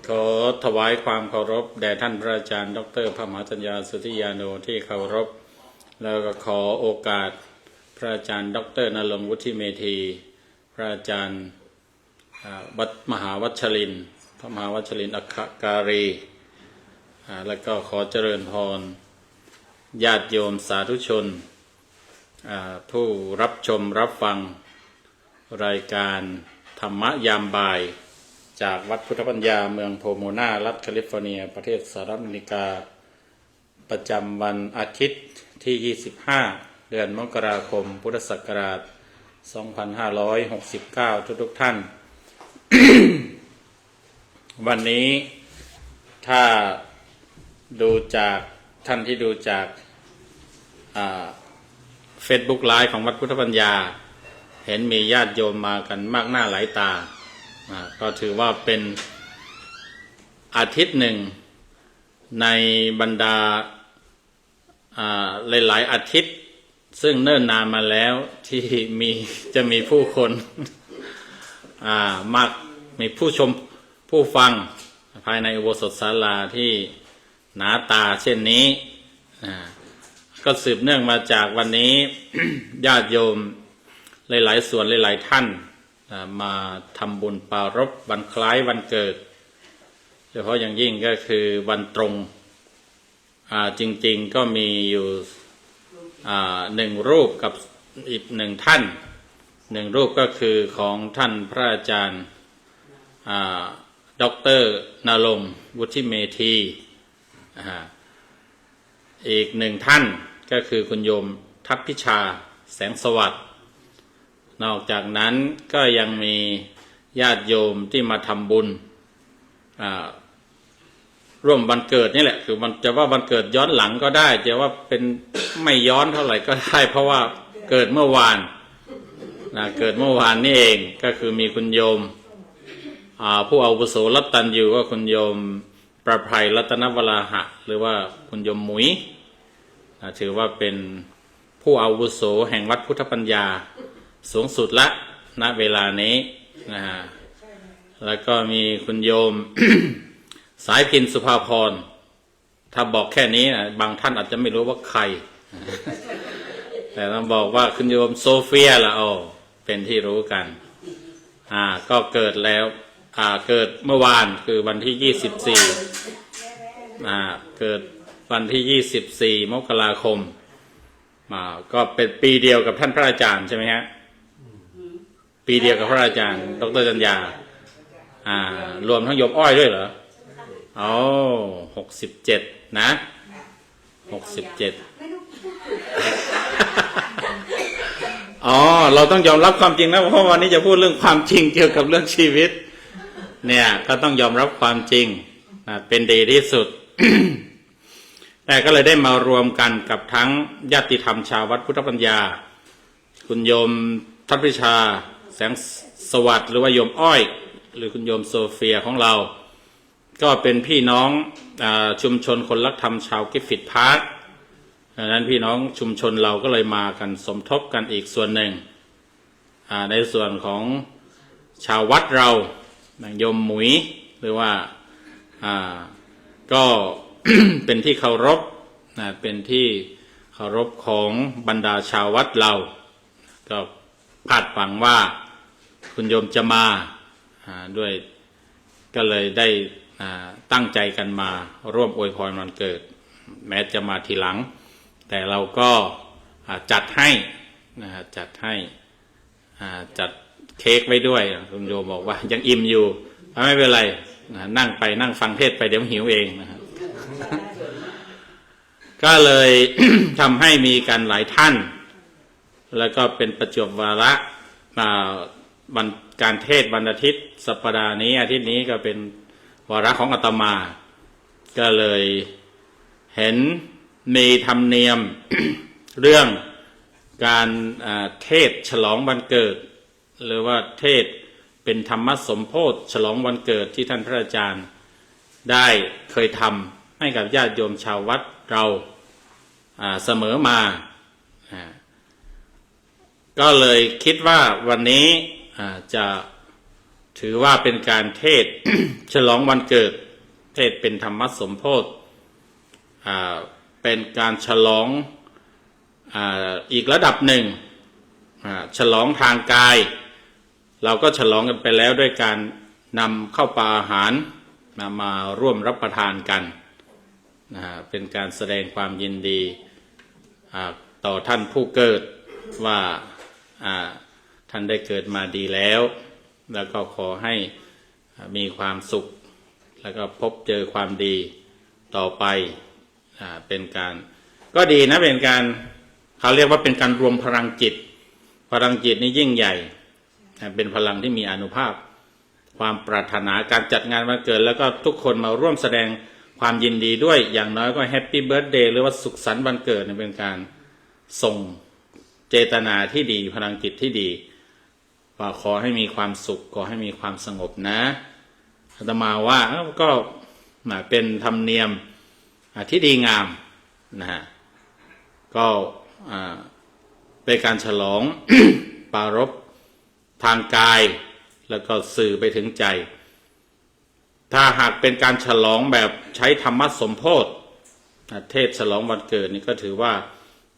ขอถวายความเคารพแด่ท่านพระอาจารย์ดร.พระมหาจัญญาสุทธิยาโนที่เคารพแล้วก็ขอโอกาสพระอาจารย์ดร.ณรงค์วุฒิเมธีพระอาจารย์วัดมหาวัชรินทร์พระมหาวัชรินทร์อัคคการีแล้วก็ขอเจริญพรญาติโยมสาธุชนผู้รับชมรับฟังรายการธรรมยามบ่ายจากวัดพุทธปัญญาเมืองโพโมนารัฐแคลิฟอร์เนียประเทศสหรัฐอเมริกาประจำวันอาทิตย์ที่ 25 เดือนมกราคมพุทธศักราช 2569 ทุกท่าน วันนี้ถ้าดูจากท่านที่ดูจากFacebook ไลฟ์ของวัดพุทธปัญญาเห็นมีญาติโยมมากันมากหน้าหลายตาก็ถือว่าเป็นอาทิตย์หนึ่งในบรรดาหลายๆอาทิตย์ซึ่งเนิ่นนานมาแล้วที่จะมีผู้คนมากมีผู้ชมผู้ฟังภายในอุโบสถศาลาที่หนาตาเช่นนี้ก็สืบเนื่องมาจากวันนี้ ญาติโยมหลายๆส่วนหลายๆท่านมาทำบุญปรารภวันคล้ายวันเกิดโดยเฉพาะอย่างยิ่งก็คือวันตรงจริงๆก็มีอยู่หนึ่งรูปกับอีกหนึ่งท่านหนึ่งรูปก็คือของท่านพระอาจารย์ดร.ณรงค์วุฒิเมธีอีกหนึ่งท่านก็คือคุณโยมทัพพิชาแสงสวัสดิ์นอกจากนั้นก็ยังมีญาติโยมที่มาทำบุญร่วมวันเกิดนี่แหละคือมันจะว่าวันเกิดย้อนหลังก็ได้จะว่าเป็นไม่ย้อนเท่าไหร่ก็ได้เพราะว่าเกิดเมื่อวานเกิดเมื่อวานนี่เองก็คือมีคุณโยมผู้อาวุโสรัตตัญญูก็คุณโยมประภัยรัตนวราหะหรือว่าคุณโยมหมุยถือว่าเป็นผู้อาวุโสแห่งวัดพุทธปัญญาสูงสุดละณเวลานี้แล้วก็มีคุณโยม สายพินสุภาพรถ้าบอกแค่นี้บางท่านอาจจะไม่รู้ว่าใคร แต่ต้องบอกว่าคุณโยมโซเฟียละเป็นที่รู้กันก็เกิดแล้วเกิดเมื่อวานคือวันที่24เกิดวันที่24มกราคมก็เป็นปีเดียวกับท่านพระอาจารย์ใช่ไหมฮะปีเดียวกับพระอาจารย์ดร.จัญญารวมทั้งโยมอ้อยด้วยเหรอ67นะ67เราต้องยอมรับความจริงนะเพราะวันนี้จะพูดเรื่องความจริงเกี่ยวกับเรื่องชีวิตเนี่ยก็ต้องยอมรับความจริงเป็นดีที่สุด แต่ก็เลยได้มารวมกันกับทั้งญาติธรรมชาววัดพุทธปัญญาคุณโยมทัพพิชาแสงสวัสดิ์หรือว่าโยมอ้อยหรือคุณโยมโซเฟียของเราก็เป็นพี่น้องชุมชนคนรักธรรมชาวกิฟฟิตพาร์คดังนั้นพี่น้องชุมชนเราก็เลยมากันสมทบกันอีกส่วนหนึ่งในส่วนของชาววัดเราโยมหมุยหรือว่าก็ เป็นที่เคารพเป็นที่เคารพของบรรดาชาววัดเราก็คาดหวังว่าคุณโยมจะมาด้วยก็เลยได้ตั้งใจกันมาร่วมอวยพรวันเกิดแม้จะมาทีหลังแต่เราก็จัดให้จัดจัดเค้กไว้ด้วยคุณโยมบอกว่ายังอิ่มอยู่ไม่เป็นไรนั่งไปนั่งฟังเทศไปเดี๋ยวหิวเองนะครับ ก็เลย ทำให้มีกันหลายท่านแล้วก็เป็นประจวบวาระวันการเทศวันอาทิตย์สัปดาห์นี้อาทิตย์นี้ก็เป็นวาระของอาตมาก็เลยเห็นมีธรรมเนียม เรื่องการเทศฉลองวันเกิดหรือว่าเทศเป็นธรรมสมโภชฉลองวันเกิดที่ท่านพระอาจารย์ได้เคยทำให้กับญาติโยมชาววัดเราเสมอมาก็เลยคิดว่าวันนี้จะ ถือว่าเป็นการเทศ ฉลองวันเกิดเทศเป็นธรรมสมโพธิเป็นการฉลองอีกระดับหนึ่งฉลองทางกายเราก็ฉลองกันไปแล้วด้วยการนำข้าวปลาอาหารมาร่วมรับประทานกันเป็นการแสดงความยินดีต่อท่านผู้เกิดว่าท่านได้เกิดมาดีแล้วแล้วก็ขอให้มีความสุขแล้วก็พบเจอความดีต่อไปเป็นการก็ดีนะเป็นการเขาเรียกว่าเป็นการรวมพลังจิตพลังจิตนี่ยิ่งใหญ่เป็นพลังที่มีอานุภาพความปรารถนาการจัดงานวันเกิดแล้วก็ทุกคนมาร่วมแสดงความยินดีด้วยอย่างน้อยก็แฮปปี้เบิร์ธเดย์หรือว่าสุขสันต์วันเกิดเป็นการส่งเจตนาที่ดีพลังจิตที่ดีว่าขอให้มีความสุขขอให้มีความสงบนะอาตมาว่าก็เป็นธรรมเนียมที่ดีงามนะฮะก็เป็นการฉลอง ปรารภทางกายแล้วก็สื่อไปถึงใจถ้าหากเป็นการฉลองแบบใช้ธรรมสมโพธิเทศฉลองวันเกิดนี่ก็ถือว่า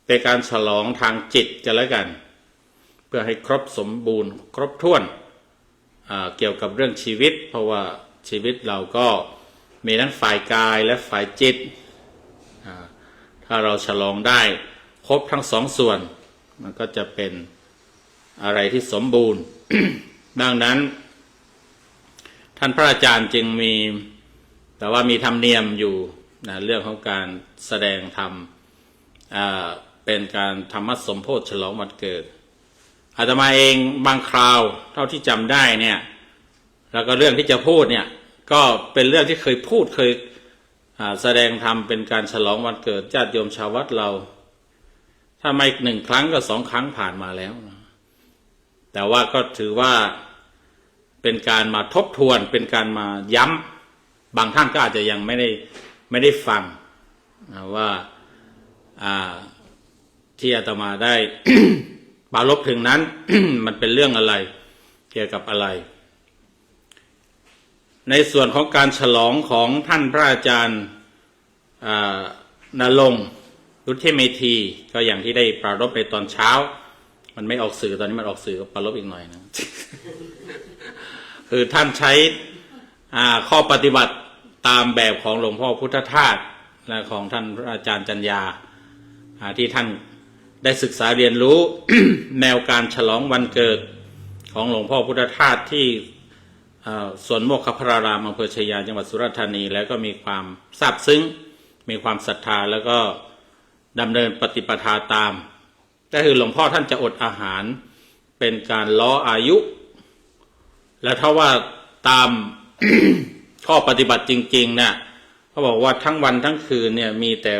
เป็นการฉลองทางจิตกันแล้วกันเพื่อให้ครบสมบูรณ์ครบถ้วนเกี่ยวกับเรื่องชีวิตเพราะว่าชีวิตเราก็มีทั้งฝ่ายกายและฝ่ายจิตถ้าเราฉลองได้ครบทั้งสองส่วนมันก็จะเป็นอะไรที่สมบูรณ์ ดังนั้นท่านพระอาจารย์จึงมีแต่ว่ามีธรรมเนียมอยู่เรื่องของการแสดงธรรมเป็นการธรรมสมโพธิฉลองวันเกิดอาตมาเองบางคราวเท่าที่จำได้เนี่ยแล้วก็เรื่องที่จะพูดเนี่ยก็เป็นเรื่องที่เคยพูดเคยแสดงธรรมเป็นการฉลองวันเกิดญาติโยมชาววัดเราถ้าไม่1 ครั้งก็2 ครั้งผ่านมาแล้วแต่ว่าก็ถือว่าเป็นการมาทบทวนเป็นการมาย้ำบางท่านก็อาจจะยังไม่ได้ฟังว่าที่อาตมาได้ ปรารภถึงนั้น มันเป็นเรื่องอะไรเกี่ยวกับอะไรในส่วนของการฉลองของท่านพระอาจารย์ณรงค์รุทธิเมธีก็อย่างที่ได้ปรารภในตอนเช้ามันไม่ออกสื่อตอนนี้มันออกสื่อก็ปรารภอีกหน่อยนะ คือท่านใช้ข้อปฏิบัติตามแบบของหลวงพ่อพุทธทาสและของท่านพระอาจารย์จัญญาที่ท่านได้ศึกษาเรียนรู้ แนวการฉลองวันเกิดของหลวงพ่อพุทธทาสที่สวนโมกขพรารามอำเภอชัยยาจังหวัดสุราษฎร์ธานีแล้วก็มีความซาบซึ้งมีความศรัทธาแล้วก็ดำเนินปฏิปทาตามก็คือหลวงพ่อท่านจะอดอาหารเป็นการล้ออายุและถ้าว่าตาม ข้อปฏิบัติจริงๆเนี่ยเขาบอกว่าทั้งวันทั้งคืนเนี่ยมีแต่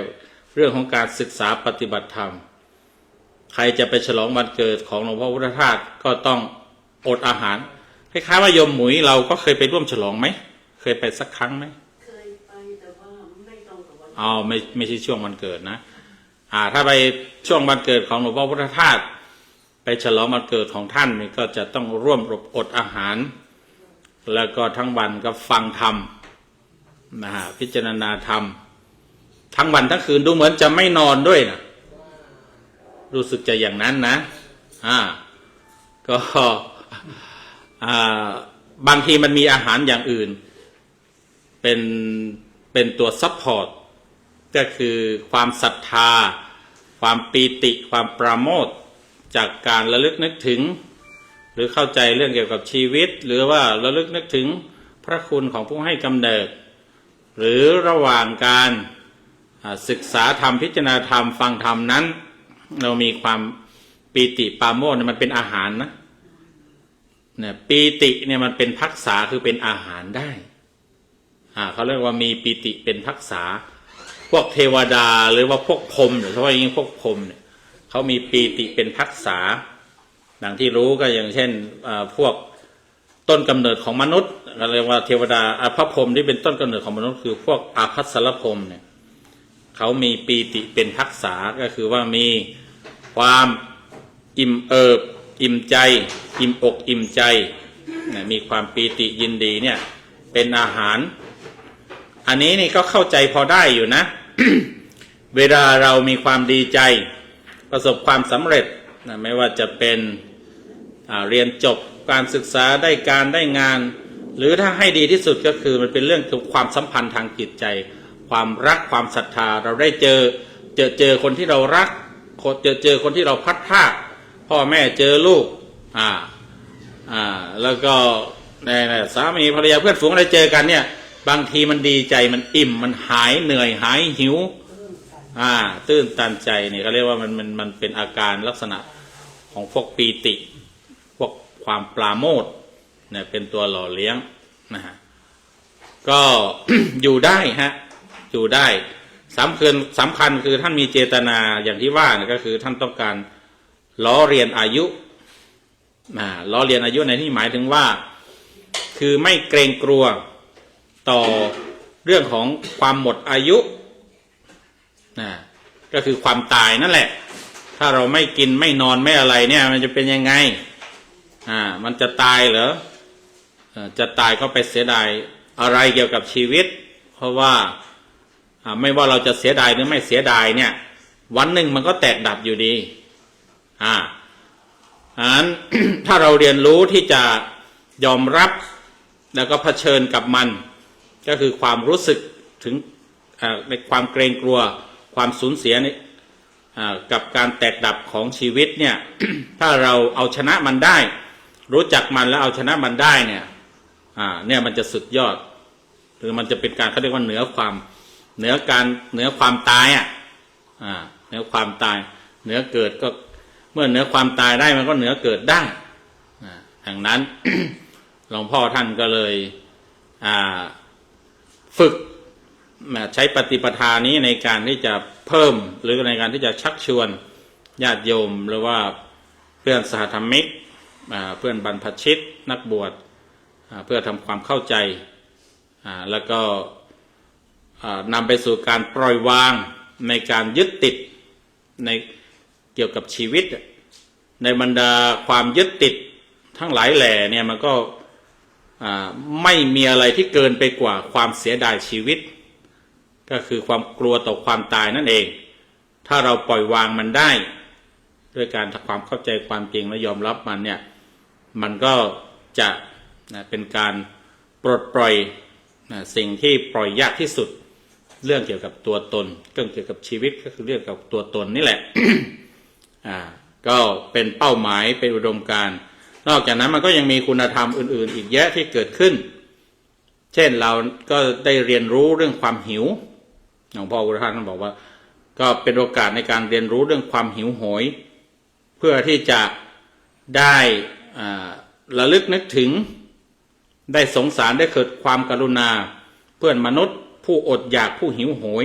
เรื่องของการศึกษาปฏิบัติธรรมใครจะไปฉลองวันเกิดของหลวงพ่อพุทธทาสก็ต้องอดอาหารคล้ายๆว่าโยมหมุยเราก็เคยไปร่วมฉลองไหมเคยไปสักครั้งไหมเคยไปแต่ว่าไม่ตรงกับวันไม่ใช่ช่วงวันเกิดนะถ้าไปช่วงวันเกิดของหลวงพ่อพุทธทาสไปฉลองวันเกิดของท่านนี่ก็จะต้องร่วมอดอาหารแล้วก็ทั้งวันก็ฟังธรรมพิจารณาธรรมทั้งวันทั้งคืนดูเหมือนจะไม่นอนด้วยนะรู้สึกจะอย่างนั้นนะก็บางทีมันมีอาหารอย่างอื่นเป็นตัวซัพพอร์ตก็คือความศรัทธาความปีติความปราโมทย์จากการระลึกนึกถึงหรือเข้าใจเรื่องเกี่ยวกับชีวิตหรือว่าระลึกนึกถึงพระคุณของผู้ให้กำเนิดหรือระหว่างการศึกษาธรรมพิจารณาธรรมฟังธรรมนั้นเรามีความปีติปราโมทย์มันเป็นอาหารนะเนี่ยปีติเนี่ยมันเป็นภักษาคือเป็นอาหารได้เขาเรียกว่ามีปีติเป็นภักษาพวกเทวดาหรือว่าพวกพรหมหรือว่าอย่างนี้พวกพรหมเนี่ยเขามีปีติเป็นภักษาดังที่รู้ก็อย่างเช่นพวกต้นกำเนิดของมนุษย์เรียกว่าเทวดาพระพรหมที่เป็นต้นกำเนิดของมนุษย์คือพวกอาภัสสรพรหมเนี่ยเขามีปีติเป็นภักษาก็คือว่ามีความอิ่มเอิบอิ่มใจอิ่มอกอิ่มใจ มีความปีติยินดีเนี่ยเป็นอาหารอันนี้นี่ก็เข้าใจพอได้อยู่นะ เวลาเรามีความดีใจประสบความสำเร็จไม่ว่าจะเป็นเรียนจบการศึกษาได้การได้งานหรือถ้าให้ดีที่สุดก็คือมันเป็นเรื่องของความสัมพันธ์ทางจิตใจความรักความศรัทธาเราได้เจอคนที่เรารักเจอคนที่เราพัดพรากพ่อแม่เจอลูกแล้วก็สามีภรรยาเพื่อนฝูงอะไรเจอกันเนี่ยบางทีมันดีใจมันอิ่มมันหายเหนื่อยหายหิวตื้นตันใจเนี่ยเขาเรียกว่ามันเป็นอาการลักษณะของพวกปีติพวกความปราโมทย์เนี่ยเป็นตัวหล่อเลี้ยงนะฮะก็ อยู่ได้ฮะอยู่ได้สำคัญคือท่านมีเจตนาอย่างที่ว่าเนี่ยก็คือท่านต้องการล้อเลียนอายุล้อเลียนอายุในที่หมายถึงว่าคือไม่เกรงกลัวต่อเรื่องของความหมดอายุก็คือความตายนั่นแหละถ้าเราไม่กินไม่นอนไม่อะไรเนี่ยมันจะเป็นยังไงมันจะตายเหรอจะตายก็ไปเสียดายอะไรเกี่ยวกับชีวิตเพราะว่าไม่ว่าเราจะเสียดายหรือไม่เสียดายเนี่ยวันหนึ่งมันก็แตกดับอยู่ดีนั้น ถ้าเราเรียนรู้ที่จะยอมรับแล้วก็เผชิญกับมันก็คือความรู้สึกถึงในความเกรงกลัวความสูญเสียกับการแตกดับของชีวิตเนี่ย ถ้าเราเอาชนะมันได้รู้จักมันแล้วเอาชนะมันได้เนี่ยมันจะสุดยอดหรือมันจะเป็นการเขาเรียกว่าเหนือความตายเหนือความตายเหนือเกิดก็เมื่อเหนือความตายได้มันก็เหนือเกิดได้ดังนั้น หลวงพ่อท่านก็เลยฝึกใช้ปฏิปทานี้ในการที่จะเพิ่มหรือในการที่จะชักชวนญาติโยมหรือว่าเพื่อนสหธรรมิกเพื่อนบรรพชิตนักบวชเพื่อทำความเข้าใจแล้วก็นำไปสู่การปล่อยวางในการยึดติดในเกี่ยวกับชีวิตในบรรดาความยึดติดทั้งหลายแหล่เนี่ยมันก็ไม่มีอะไรที่เกินไปกว่าความเสียดายชีวิตก็คือความกลัวต่อความตายนั่นเองถ้าเราปล่อยวางมันได้ด้วยการทำความเข้าใจความจริงและยอมรับมันเนี่ยมันก็จะเป็นการปลดปล่อยสิ่งที่ปล่อยยากที่สุดเรื่องเกี่ยวกับตัวตนเรื่องเกี่ยวกับชีวิตก็คือเรื่องกับตัวตนนี่แหละ ก็เป็นเป้าหมายเป็นอุดมการณ์นอกจากนั้นมันก็ยังมีคุณธรรมอื่นๆอีกเยอะที่เกิดขึ้นเช่นเราก็ได้เรียนรู้เรื่องความหิวหลวงพ่อพุทธทาสท่านบอกว่าก็เป็นโอกาสในการเรียนรู้เรื่องความหิวโหยเพื่อที่จะได้ระลึกนึกถึงได้สงสารได้เกิดความกรุณาเพื่อนมนุษย์ผู้อดอยากผู้หิวโหย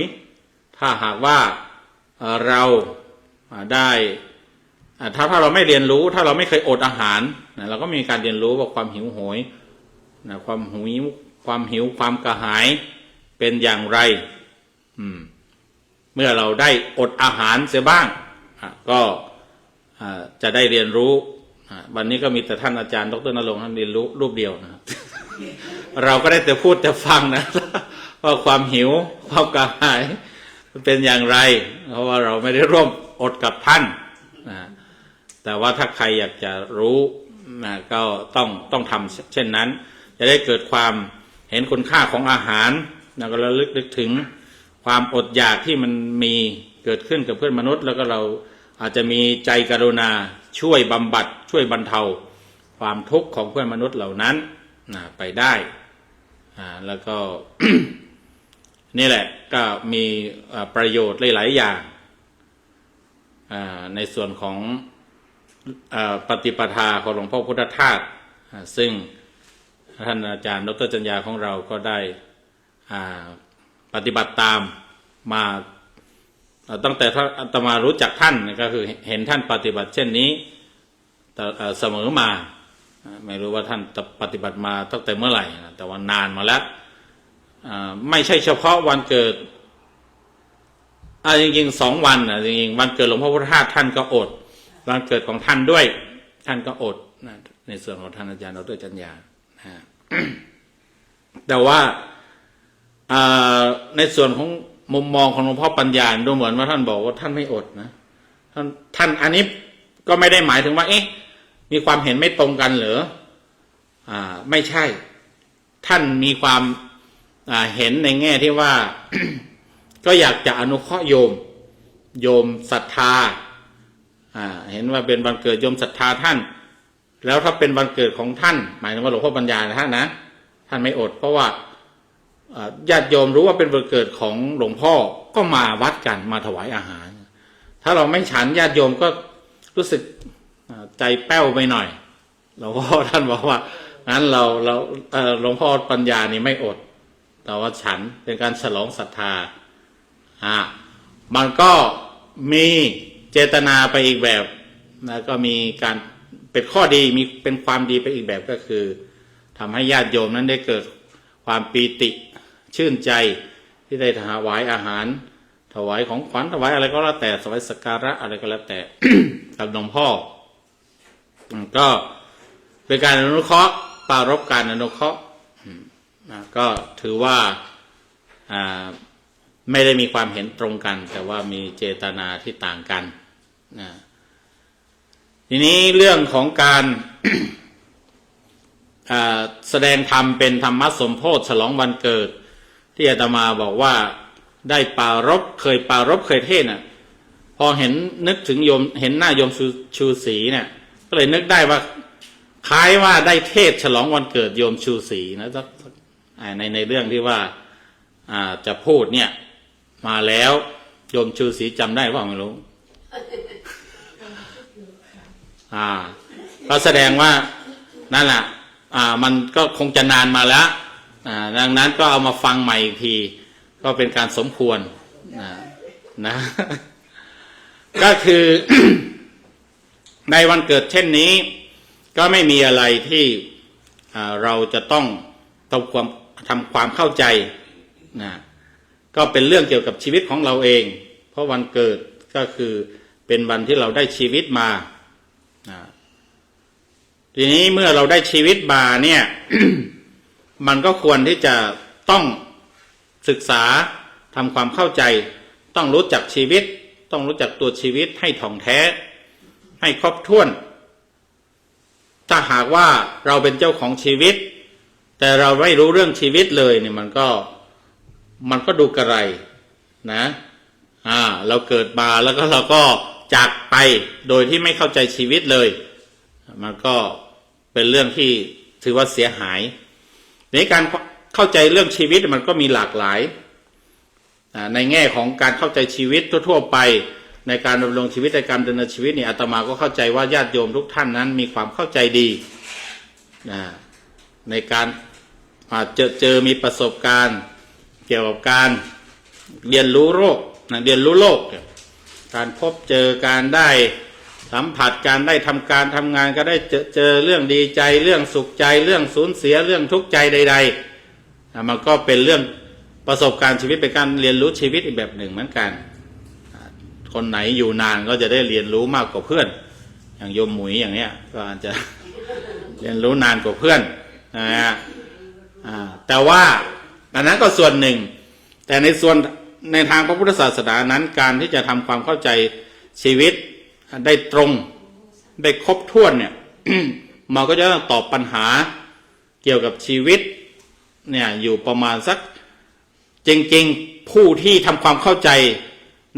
ถ้าหากว่าเราได้ถ้าเราไม่เรียนรู้ถ้าเราไม่เคยอดอาหารเราก็มีการเรียนรู้ว่าความหิวโหยความหิวความกระหายเป็นอย่างไรเมื่อเราได้อดอาหารเสียบ้างก็จะได้เรียนรู้วันนี้ก็มีแต่ท่านอาจารย์ดร.ณรงค์ท่านเรียนรู้รูปเดียวนะ เราก็ได้แต่พูดแต่ฟังนะว่าความหิวความกระหายเป็นอย่างไรเพราะว่าเราไม่ได้ร่วมอดกับท่านแต่ว่าถ้าใครอยากจะรู้ก็ต้องทำเช่นนั้นจะได้เกิดความเห็นคุณค่าของอาหารแล้วก็ระลึกนึกถึงความอดอยากที่มันมีเกิดขึ้นกับเพื่อนมนุษย์แล้วก็เราอาจจะมีใจกรุณาช่วยบำบัดช่วยบรรเทาความทุกข์ของเพื่อนมนุษย์เหล่านั้นไปได้แล้วก็ นี่แหละก็มีประโยชน์หลายๆอย่างในส่วนของปฏิปทาของหลวงพ่อพุทธทาสซึ่งท่านอาจารย์ดร.จัญญาของเราก็ได้ปฏิบัติตามมาตั้งแต่ท่านอาตมารู้จักท่านก็คือเห็นท่านปฏิบัติเช่นนี้เสมอมาไม่รู้ว่าท่านปฏิบัติมาตั้งแต่เมื่อไหร่แต่ว่านานมาแล้วไม่ใช่เฉพาะวันเกิดจริงๆ2 วันจริงๆวันเกิดหลวงพ่อพุทธทาสท่านก็อดวันเกิดของท่านด้วยท่านก็อดในส่วนของท่านอาจารย์ดร.จัญญา แต่ว่าในส่วนของมุมมองของหลวงพ่อปัญญาดูเหมือนว่าท่านบอกว่าท่านไม่อดนะท่านอันนี้ก็ไม่ได้หมายถึงว่ามีความเห็นไม่ตรงกันเหรอไม่ใช่ ท่านมีความเห็นในแง่ที่ว่า ก็อยากจะอนุเคราะห์โยมศรัทธาเห็นว่าเป็นวันเกิดโยมศรัทธาท่านแล้วถ้าเป็นวันเกิดของท่านหมายถึงว่าหลวงพ่อปัญญาท่านนะท่านไม่อดเพราะว่าญาติโยมรู้ว่าเป็นวันเกิดของหลวงพ่อก็มาวัดกันมาถวายอาหารถ้าเราไม่ฉันญาติโยมก็รู้สึกใจแป้วไปหน่อยหลวงพ่อท่านบอกว่างั้นเราหลวงพ่อปัญญานี่ไม่อดแต่ว่าฉันเป็นการฉลองศรัทธามันก็มีเจตนาไปอีกแบบนะก็มีการเป็นข้อดีมีเป็นความดีไปอีกแบบก็คือทำให้ญาติโยมนั้นได้เกิดความปีติชื่นใจที่ได้ถวายอาหารถวายของขวัญถวายอะไรก็แล้วแต่ถวายสักการะอะไรก็แล้วแต่ กับหลวงพ่อก็เป็นการอนุเคราะห์ปรารภการอนุเคราะห์ก็ถือว่าไม่ได้มีความเห็นตรงกันแต่ว่ามีเจตนาที่ต่างกันทีนี้เรื่องของการ แสดงธรรมเป็นธรรมสมโภชฉลองวันเกิดที่อาตมาบอกว่าได้ปรารภเคยเทศน์พอเห็นนึกถึงโยมเห็นหน้าโยมชูศรีเนี่ยก็เลยนึกได้ว่าคล้ายว่าได้เทศฉลองวันเกิดโยมชูศรีนะในเรื่องที่ว่าจะพูดเนี่ยมาแล้วโยมชูศรีจำได้ว่าไม่รู้ก็แสดงว่านั่นแหละมันก็คงจะนานมาแล้วดังนั้นก็เอามาฟังใหม่อีกทีก็เป็นการสมควรนะ ก็คือ ในวันเกิดเช่นนี้ก็ไม่มีอะไรที่เราจะต้องทำความเข้าใจนะก็เป็นเรื่องเกี่ยวกับชีวิตของเราเองเพราะวันเกิดก็คือเป็นวันที่เราได้ชีวิตมาทีนี้เมื่อเราได้ชีวิตมาเนี่ย มันก็ควรที่จะต้องศึกษาทำความเข้าใจต้องรู้จักชีวิตต้องรู้จักตัวชีวิตให้ถ่องแท้ให้ครบถ้วนถ้าหากว่าเราเป็นเจ้าของชีวิตแต่เราไม่รู้เรื่องชีวิตเลยเนี่ยมันก็ดูกระไรนะเราเกิดมาแล้วก็เราก็จากไปโดยที่ไม่เข้าใจชีวิตเลยมันก็เป็นเรื่องที่ถือว่าเสียหายในการเข้าใจเรื่องชีวิตมันก็มีหลากหลายในแง่ของการเข้าใจชีวิตทั่วๆไปในการดำรงชีวิตในการดำเนินชีวิตนี่อาตมาก็เข้าใจว่าญาติโยมทุกท่านนั้นมีความเข้าใจดีในการเจอมีประสบการณ์เกี่ยวกับการเรียนรู้โลกการพบเจอการได้สัมผัสการได้ทำการทำงานก็ได้เจอเรื่องดีใจเรื่องสุขใจเรื่องสูญเสียเรื่องทุกข์ใจใดๆมันก็เป็นเรื่องประสบการณ์ชีวิตเป็นการเรียนรู้ชีวิตอีกแบบหนึ่งเหมือนกันคนไหนอยู่นานก็จะได้เรียนรู้มากกว่าเพื่อนอย่างโยมหมุยอย่างเนี้ยก็อาจจะเรียนรู้นานกว่าเพื่อนแต่ว่าอันนั้นก็ส่วนหนึ่งแต่ในทางพระพุทธศาสนานั้นการที่จะทำความเข้าใจชีวิตได้ตรงได้ครบถ้วนเนี่ย มันก็จะต้องตอบปัญหาเกี่ยวกับชีวิตเนี่ยอยู่ประมาณสักจริงๆผู้ที่ทำความเข้าใจ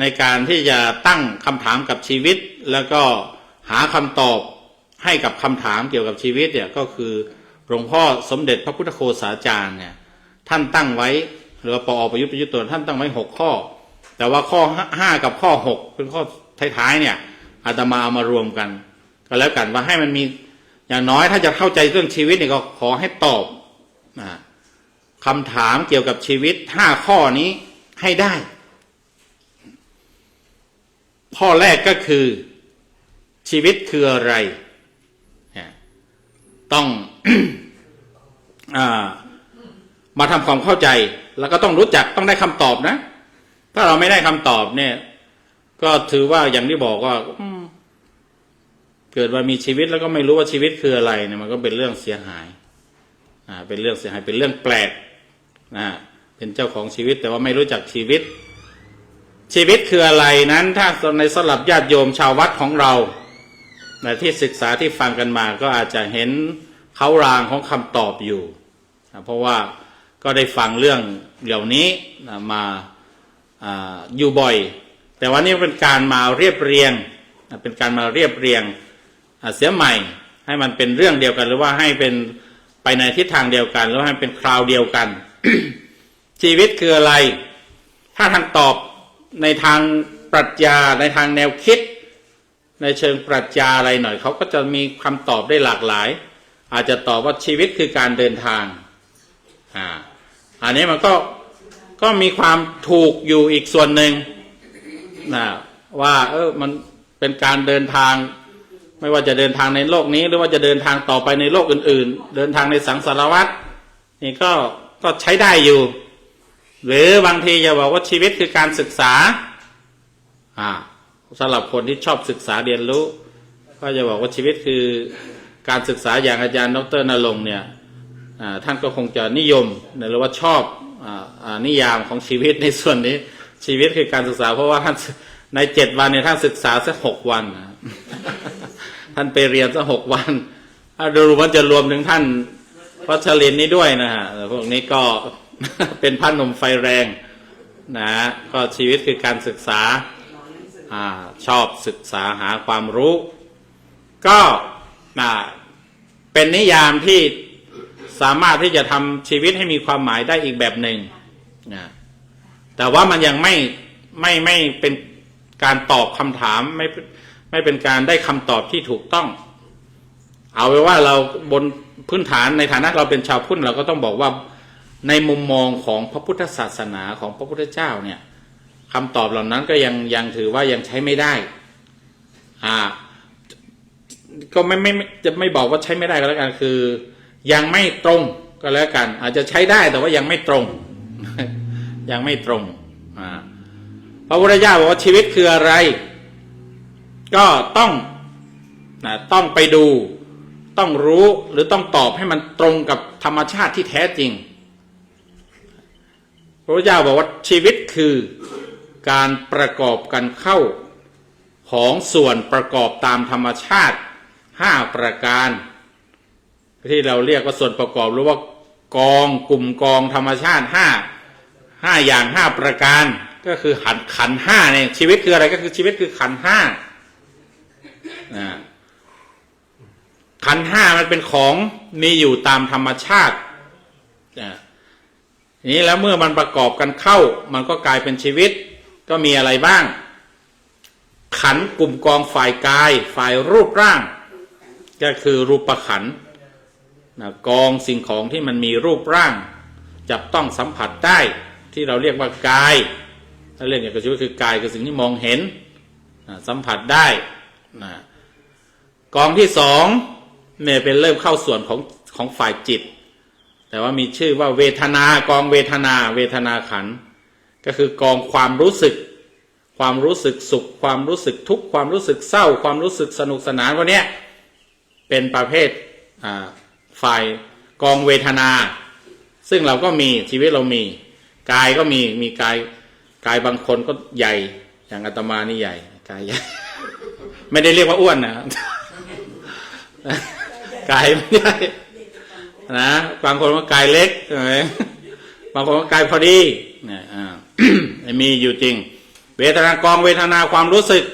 ในการที่จะตั้งคำถามกับชีวิตแล้วก็หาคำตอบให้กับคำถามเกี่ยวกับชีวิตเนี่ยก็คือหลวงพ่อสมเด็จพระพุทธโฆษาจารย์เนี่ยท่านตั้งไว้หรือปอประยุทธ์ตัวท่านตั้งไว้6ข้อแต่ว่าข้อ5กับข้อ6เป็นข้อท้ายๆเนี่ยอาตมาเอามารวมกันก็แล้วกันว่าให้มันมีอย่างน้อยถ้าจะเข้าใจเรื่องชีวิตเนี่ยก็ขอให้ตอบคำถามเกี่ยวกับชีวิต5ข้อนี้ให้ได้ข้อแรกก็คือชีวิตคืออะไรต้อง มาทำความเข้าใจแล้วก็ต้องรู้จักต้องได้คำตอบนะถ้าเราไม่ได้คำตอบเนี่ยก็ถือว่าอย่างที่บอกว่าเกิดว่ามีชีวิตแล้วก็ไม่รู้ว่าชีวิตคืออะไรเนี่ยมันก็เป็นเรื่องเสียหาย เป็นเรื่องเสียหายเป็นเรื่องแปลกเป็นเจ้าของชีวิตแต่ว่าไม่รู้จักชีวิตชีวิตคืออะไรนั้นถ้าในสำหรับญาติโยมชาววัดของเราที่ศึกษาที่ฟังกันมาก็อาจจะเห็นเขารางของคำตอบอยู่เพราะว่าก็ได้ฟังเรื่องเหล่านี้มาอยู่บ่อยแต่ว่านี่เป็นการมาเรียบเรียงเป็นการมาเรียบเรียงเสียใหม่ให้มันเป็นเรื่องเดียวกันหรือว่าให้เป็นไปในทิศทางเดียวกันหรือว่าให้เป็นคราวเดียวกัน ชีวิตคืออะไรถ้าทางตอบในทางปรัชญาในทางแนวคิดในเชิงปรัชญาอะไรหน่อยเขาก็จะมีคำตอบได้หลากหลายอาจจะตอบว่าชีวิตคือการเดินทางอันนี้มันก็มีความถูกอยู่อีกส่วนหนึ่งว่ามันเป็นการเดินทางไม่ว่าจะเดินทางในโลกนี้หรือว่าจะเดินทางต่อไปในโลกอื่นๆเดินทางในสังสารวัฏนี่ก็ใช้ได้อยู่หรือบางทีจะบอกว่าชีวิตคือการศึกษาสำหรับคนที่ชอบศึกษาเรียนรู้ก็จะบอกว่าชีวิตคือการศึกษาอย่างอาจารย์ดร.ณรงค์เนี่ยท่านก็คงจะนิยมหรือว่าชอบนิยามของชีวิตในส่วนนี้ชีวิตคือการศึกษาเพราะว่าท่านใน7 วันเนี่ยท่านศึกษาสัก6 วันท่านไปเรียนสัก6 วันดูมันจะรวมถึงท่านวัชรินทร์นี้ด้วยนะฮะพวกนี้ก็ เป็นพระหนุ่มไฟแรงก็ชีวิตคือการศึกษาชอบศึกษาหาความรู้ก็เป็นนิยามที่สามารถที่จะทำชีวิตให้มีความหมายได้อีกแบบหนึ่งแต่ว่ามันยังไม่เป็นการตอบคำถามไม่เป็นการได้คำตอบที่ถูกต้องเอาไว้ว่าเราบนพื้นฐานในฐานะเราเป็นชาวพุทธเราก็ต้องบอกว่าในมุมมองของพระพุทธศาสนาของพระพุทธเจ้าเนี่ยคำตอบเหล่านั้นก็ยังถือว่ายังใช้ไม่ได้ก็ไม่จะไม่บอกว่าใช้ไม่ได้ก็แล้วกันคือยังไม่ตรงก็แล้วกันอาจจะใช้ได้แต่ว่ายังไม่ตรง ยังไม่ตรงพระพุทธเจ้าบอกว่าชีวิตคืออะไรก็ต้องไปดูต้องรู้หรือต้องตอบให้มันตรงกับธรรมชาติที่แท้จริงพระพุทธเจ้าบอกว่าชีวิตคือการประกอบกันเข้าของส่วนประกอบตามธรรมชาติ5 ประการที่เราเรียกว่าส่วนประกอบหรือว่ากองกลุ่มกองธรรมชาติ5อย่าง5 ประการก็คือขันธ์5เนี่ยชีวิตคืออะไรก็คือชีวิตคือขันธ์5ขันธ์5มันเป็นของมีอยู่ตามธรรมชาตินี้แล้วเมื่อมันประกอบกันเข้ามันก็กลายเป็นชีวิตก็มีอะไรบ้างขันธ์กลุ่มกองฝ่ายกายฝ่ายรูปร่างก็คือรูปขันธ์กองสิ่งของที่มันมีรูปร่างจับต้องสัมผัสได้ที่เราเรียกว่ากายถ้าเรียกอย่างชีวิตคือกายคือสิ่งที่มองเห็นสัมผัสได้กองที่2เนี่ยเป็นเริ่มเข้าส่วนของฝ่ายจิตแต่ว่ามีชื่อว่าเวทนากองเวทนาขันธ์ก็คือกองความรู้สึกสุขความรู้สึกทุกข์ความรู้สึกเศร้าความรู้สึกสนุกสนานวันนี้เป็นประเภทฝ่ายกองเวทนาซึ่งเราก็มีชีวิตเรามีกายก็มีกายบางคนก็ใหญ่อย่างอาตมานี่ใหญ่กายใหญ่ ไม่ได้เรียกว่าอ้วนนะ กายไม่ใหญ่นะบางคนก็กายเล็กบางคนก็กายพอดีเนี่ยมีอยู่จริงเวทนากองเวทนาความรู้สึก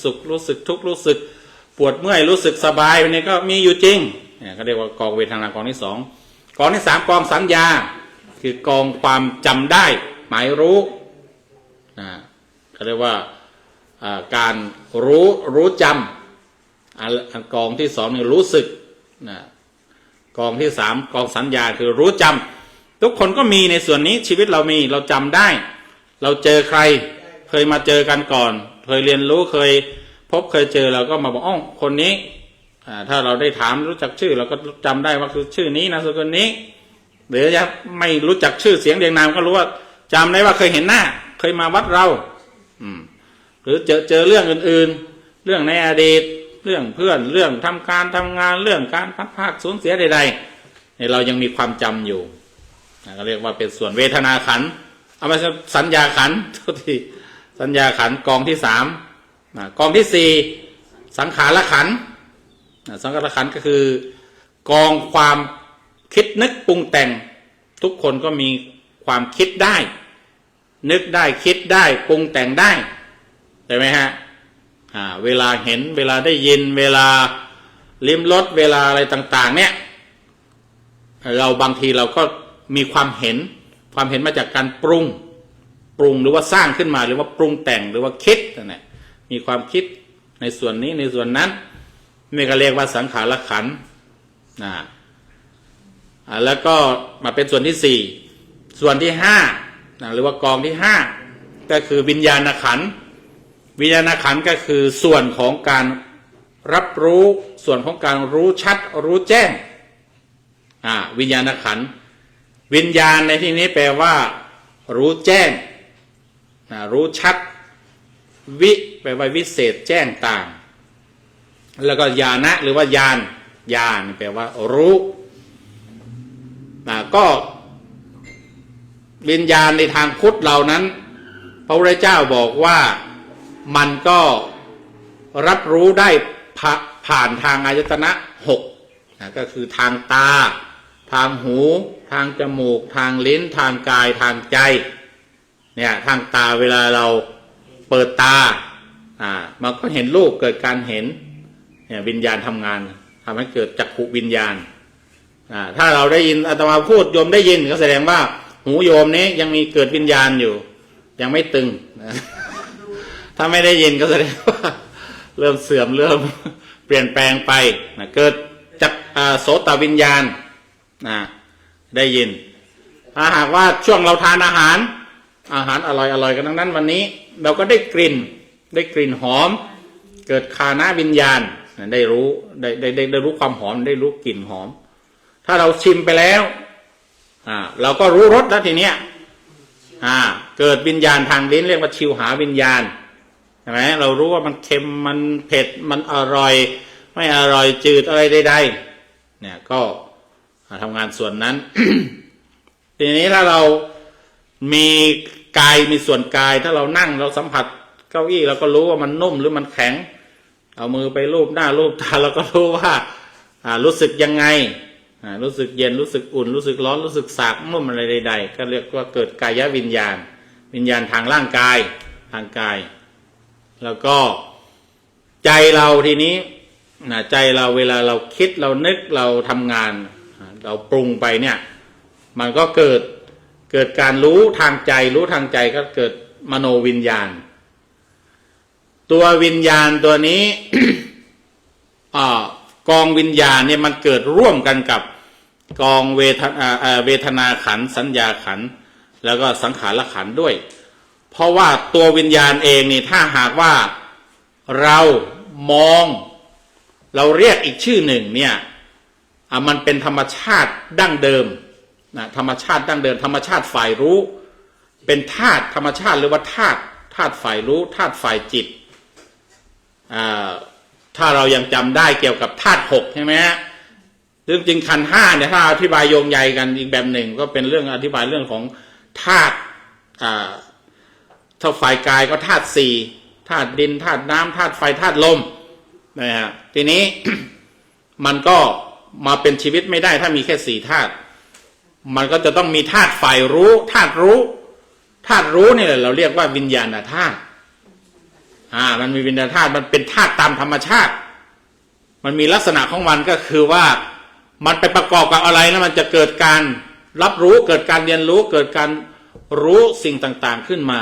สุขรู้สึกทุกข์รู้สึกปวดเมื่อยรู้สึกสบายวันนี้ก็มีอยู่จริงเนี่ยเขาเรียกว่ากองเวทนากองที่2กองที่3กองสัญญาคือกองความจำได้หมายรู้เขาเรียกว่าการรู้จำกองที่2นี่รู้สึกกองที่3กองสัญญาคือรู้จำทุกคนก็มีในส่วนนี้ชีวิตเรามีเราจำได้เราเจอใครเคยมาเจอกันก่อนเคยเรียนรู้เคยพบเคยเจอเราก็มาบอกคนนี้ถ้าเราได้ถามรู้จักชื่อเราก็จำได้ว่าคือชื่อนี้นามสกุลนี้หรือจะไม่รู้จักชื่อเสียงเรียงนามก็รู้ว่าจำได้ว่าเคยเห็นหน้าเคยมาวัดเราหรือเจอเรื่องอื่นๆเรื่องในอดีตเรื่องเพื่อนเรื่องทำงานเรื่องการพัดภาคสูญเสียใดๆ เรายังมีความจำอยู่ก็เรียกว่าเป็นส่วนเวทนาขันธ์เอามาสัญญาขันธ์ทุกทีสัญญาขันธ์กองที่3กองที่4สังขารขันธ์สังขารขันธ์ก็คือกองความคิดนึกปรุงแต่งทุกคนก็มีความคิดได้นึกได้คิดได้ปรุงแต่งได้ใช่ไหมฮะเวลาเห็นเวลาได้ยินเวลาลิ้มรสเวลาอะไรต่างๆเนี่ยเราบางทีเราก็มีความเห็นมาจากการปรุงหรือว่าสร้างขึ้นมาหรือว่าปรุงแต่งหรือว่าคิดนั่นแหละมีความคิดในส่วนนี้ในส่วนนั้นนี่ก็เรียกว่าสังขารขันธ์แล้วก็มาเป็นส่วนที่4ส่วนที่5หรือว่ากองที่5ก็คือวิญญาณขันธ์วิญญาณขันธ์ก็คือส่วนของการรับรู้ส่วนของการรู้ชัดรู้แจ้งวิญญาณขันธ์วิญญาณในที่นี้แปลว่ารู้แจ้งรู้ชัดวิแปลว่าวิเศษแจ้งต่างแล้วก็ญาณะหรือว่าญาณแปลว่ารู้ก็วิญญาณในทางพุทธเหล่านั้นพระพุทธเจ้าบอกว่ามันก็รับรู้ได้ผ่านทางอายตนะ6ก็คือทางตาทางหูทางจมูกทางลิ้นทางกายทางใจเนี่ยทางตาเวลาเราเปิดตามันก็เห็นรูปเกิดการเห็นเนี่ยวิญญาณทำงานทำให้เกิดจักขุวิญญาณถ้าเราได้ยินอาตมาพูดโยมได้ยินก็แสดงว่าหูโยมนี้ยังมีเกิดวิญญาณอยู่ยังไม่ตึงถ้าไม่ได้ยินก็แสดงว่าเริ่มเสื่อมเริ่มเปลี่ยนแปลงไปเกิดจากโสตวิญญาณได้ยินถ้าหากว่าช่วงเราทานอาหารอร่อยกันทั้งนั้นวันนี้เราก็ได้กลิ่นหอมเกิดคานะวิญญาณได้รู้ได้รู้ความหอมได้รู้กลิ่นหอมถ้าเราชิมไปแล้วเราก็รู้รสแล้วทีเนี้ยเกิดวิญญาณทางลิ้นเรียกว่าชิวหาวิญญาณใช่ไหมเรารู้ว่ามันเค็มมันเผ็ดมันอร่อยไม่อร่อยจืดอะไรใดๆเนี่ยก็ทำงานส่วนนั้น ทีนี้ถ้าเรามีกายมีส่วนกายถ้าเรานั่งเราสัมผัสเก้าอี้เราก็รู้ว่ามันนุ่มหรือมันแข็งเอามือไปลูบหน้าลูบตาเราก็รู้ว่ารู้สึกยังไงรู้สึกเย็นรู้สึกอุ่นรู้สึกร้อนรู้สึกสากนุ่มอะไรใดๆก็เรียกว่าเกิดกายวิญญาณทางร่างกายทางกายแล้วก็ใจเราทีนี้ใจเราเวลาเราคิดเรานึกเราทำงานเราปรุงไปเนี่ยมันก็เกิดการรู้ทางใจก็เกิดมโนวิญญาณตัววิญญาณตัวนี้ กองวิญญาณเนี่ยมันเกิดร่วมกันกับกองเวทนาขันธ์สัญญาขันธ์แล้วก็สังขารขันธ์ด้วยเพราะว่าตัววิญญาณเองนี่ถ้าหากว่าเรามองเราเรียกอีกชื่อหนึ่งเนี่ยมันเป็นธรรมชาติดั้งเดิมธรรมชาติดั้งเดิมธรรมชาติฝ่ายรู้เป็นธาตุธรรมชาติหรือว่าธาตุฝ่ายรู้ธาตุฝ่ายจิตถ้าเรายังจำได้เกี่ยวกับธาตุ6ใช่ไหมฮะจริงขันธ์5เนี่ยถ้าอธิบายโยงใยกันอีกแบบหนึ่งก็เป็นเรื่องอธิบายเรื่องของธาตุถ้าฝ่ายกายก็ธาตุ4ธาตุดินธาตุน้ำธาตุไฟธาตุลมนะฮะทีนี้ มันก็มาเป็นชีวิตไม่ได้ถ้ามีแค่4ธาตุมันก็จะต้องมีธาตุฝ่ายรู้ธาตุรู้นี่แหละเราเรียกว่าวิญญาณธาตุมันมีวิญญาณธาตุมันเป็นธาตุตามธรรมชาติมันมีลักษณะของมันก็คือว่ามันไปประกอบกับอะไรแล้วมันจะเกิดการรับรู้เกิดการเรียนรู้เกิดการรู้สิ่งต่างๆขึ้นมา